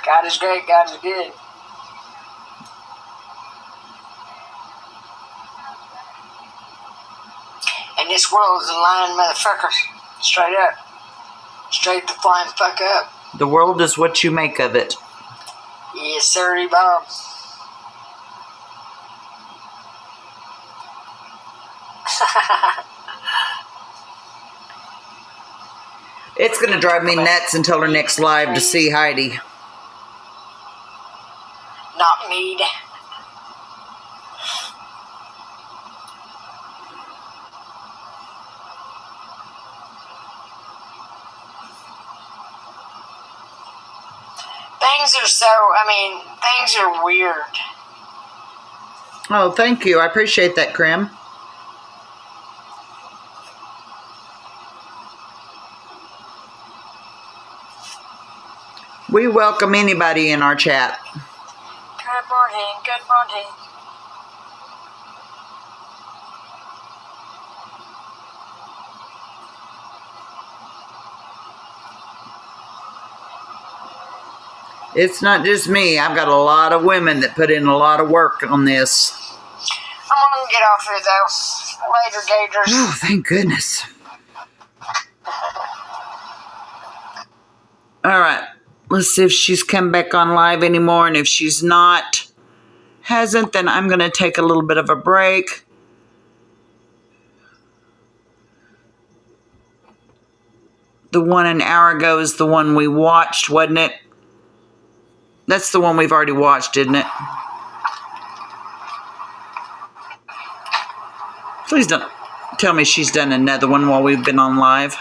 God is great. God is good. And this world is a lying motherfucker. Straight up. Straight the flying fuck up. The world is what you make of it. Yes, sir, Bob. It's going to drive me nuts until her next live to see Heidi. Not mead. Things are things are weird. Oh, thank you. I appreciate that, Krim. We welcome anybody in our chat. Good morning, good morning. It's not just me. I've got a lot of women that put in a lot of work on this. I'm gonna get off here though. Later, Gators. Oh, thank goodness. All right. Let's see if she's come back on live anymore. And if she's hasn't, then I'm going to take a little bit of a break. The one an hour ago is the one we watched, wasn't it? That's the one we've already watched, isn't it? Please don't tell me she's done another one while we've been on live.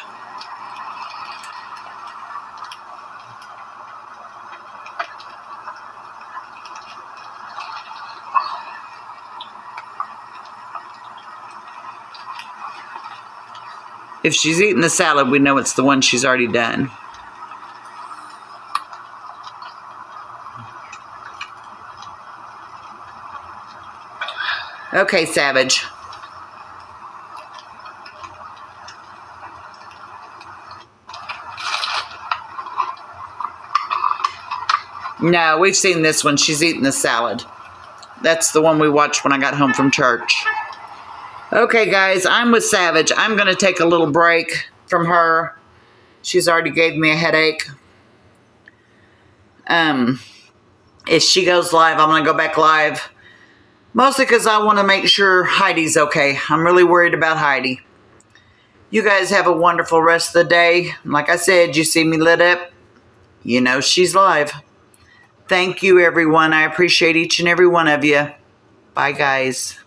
If she's eating the salad, we know it's the one she's already done. Okay, Savage. No, we've seen this one. She's eating the salad. That's the one we watched when I got home from church. Okay, guys, I'm with Savage. I'm going to take a little break from her. She's already gave me a headache. If she goes live, I'm going to go back live. Mostly because I want to make sure Heidi's okay. I'm really worried about Heidi. You guys have a wonderful rest of the day. Like I said, you see me lit up, you know she's live. Thank you, everyone. I appreciate each and every one of you. Bye, guys.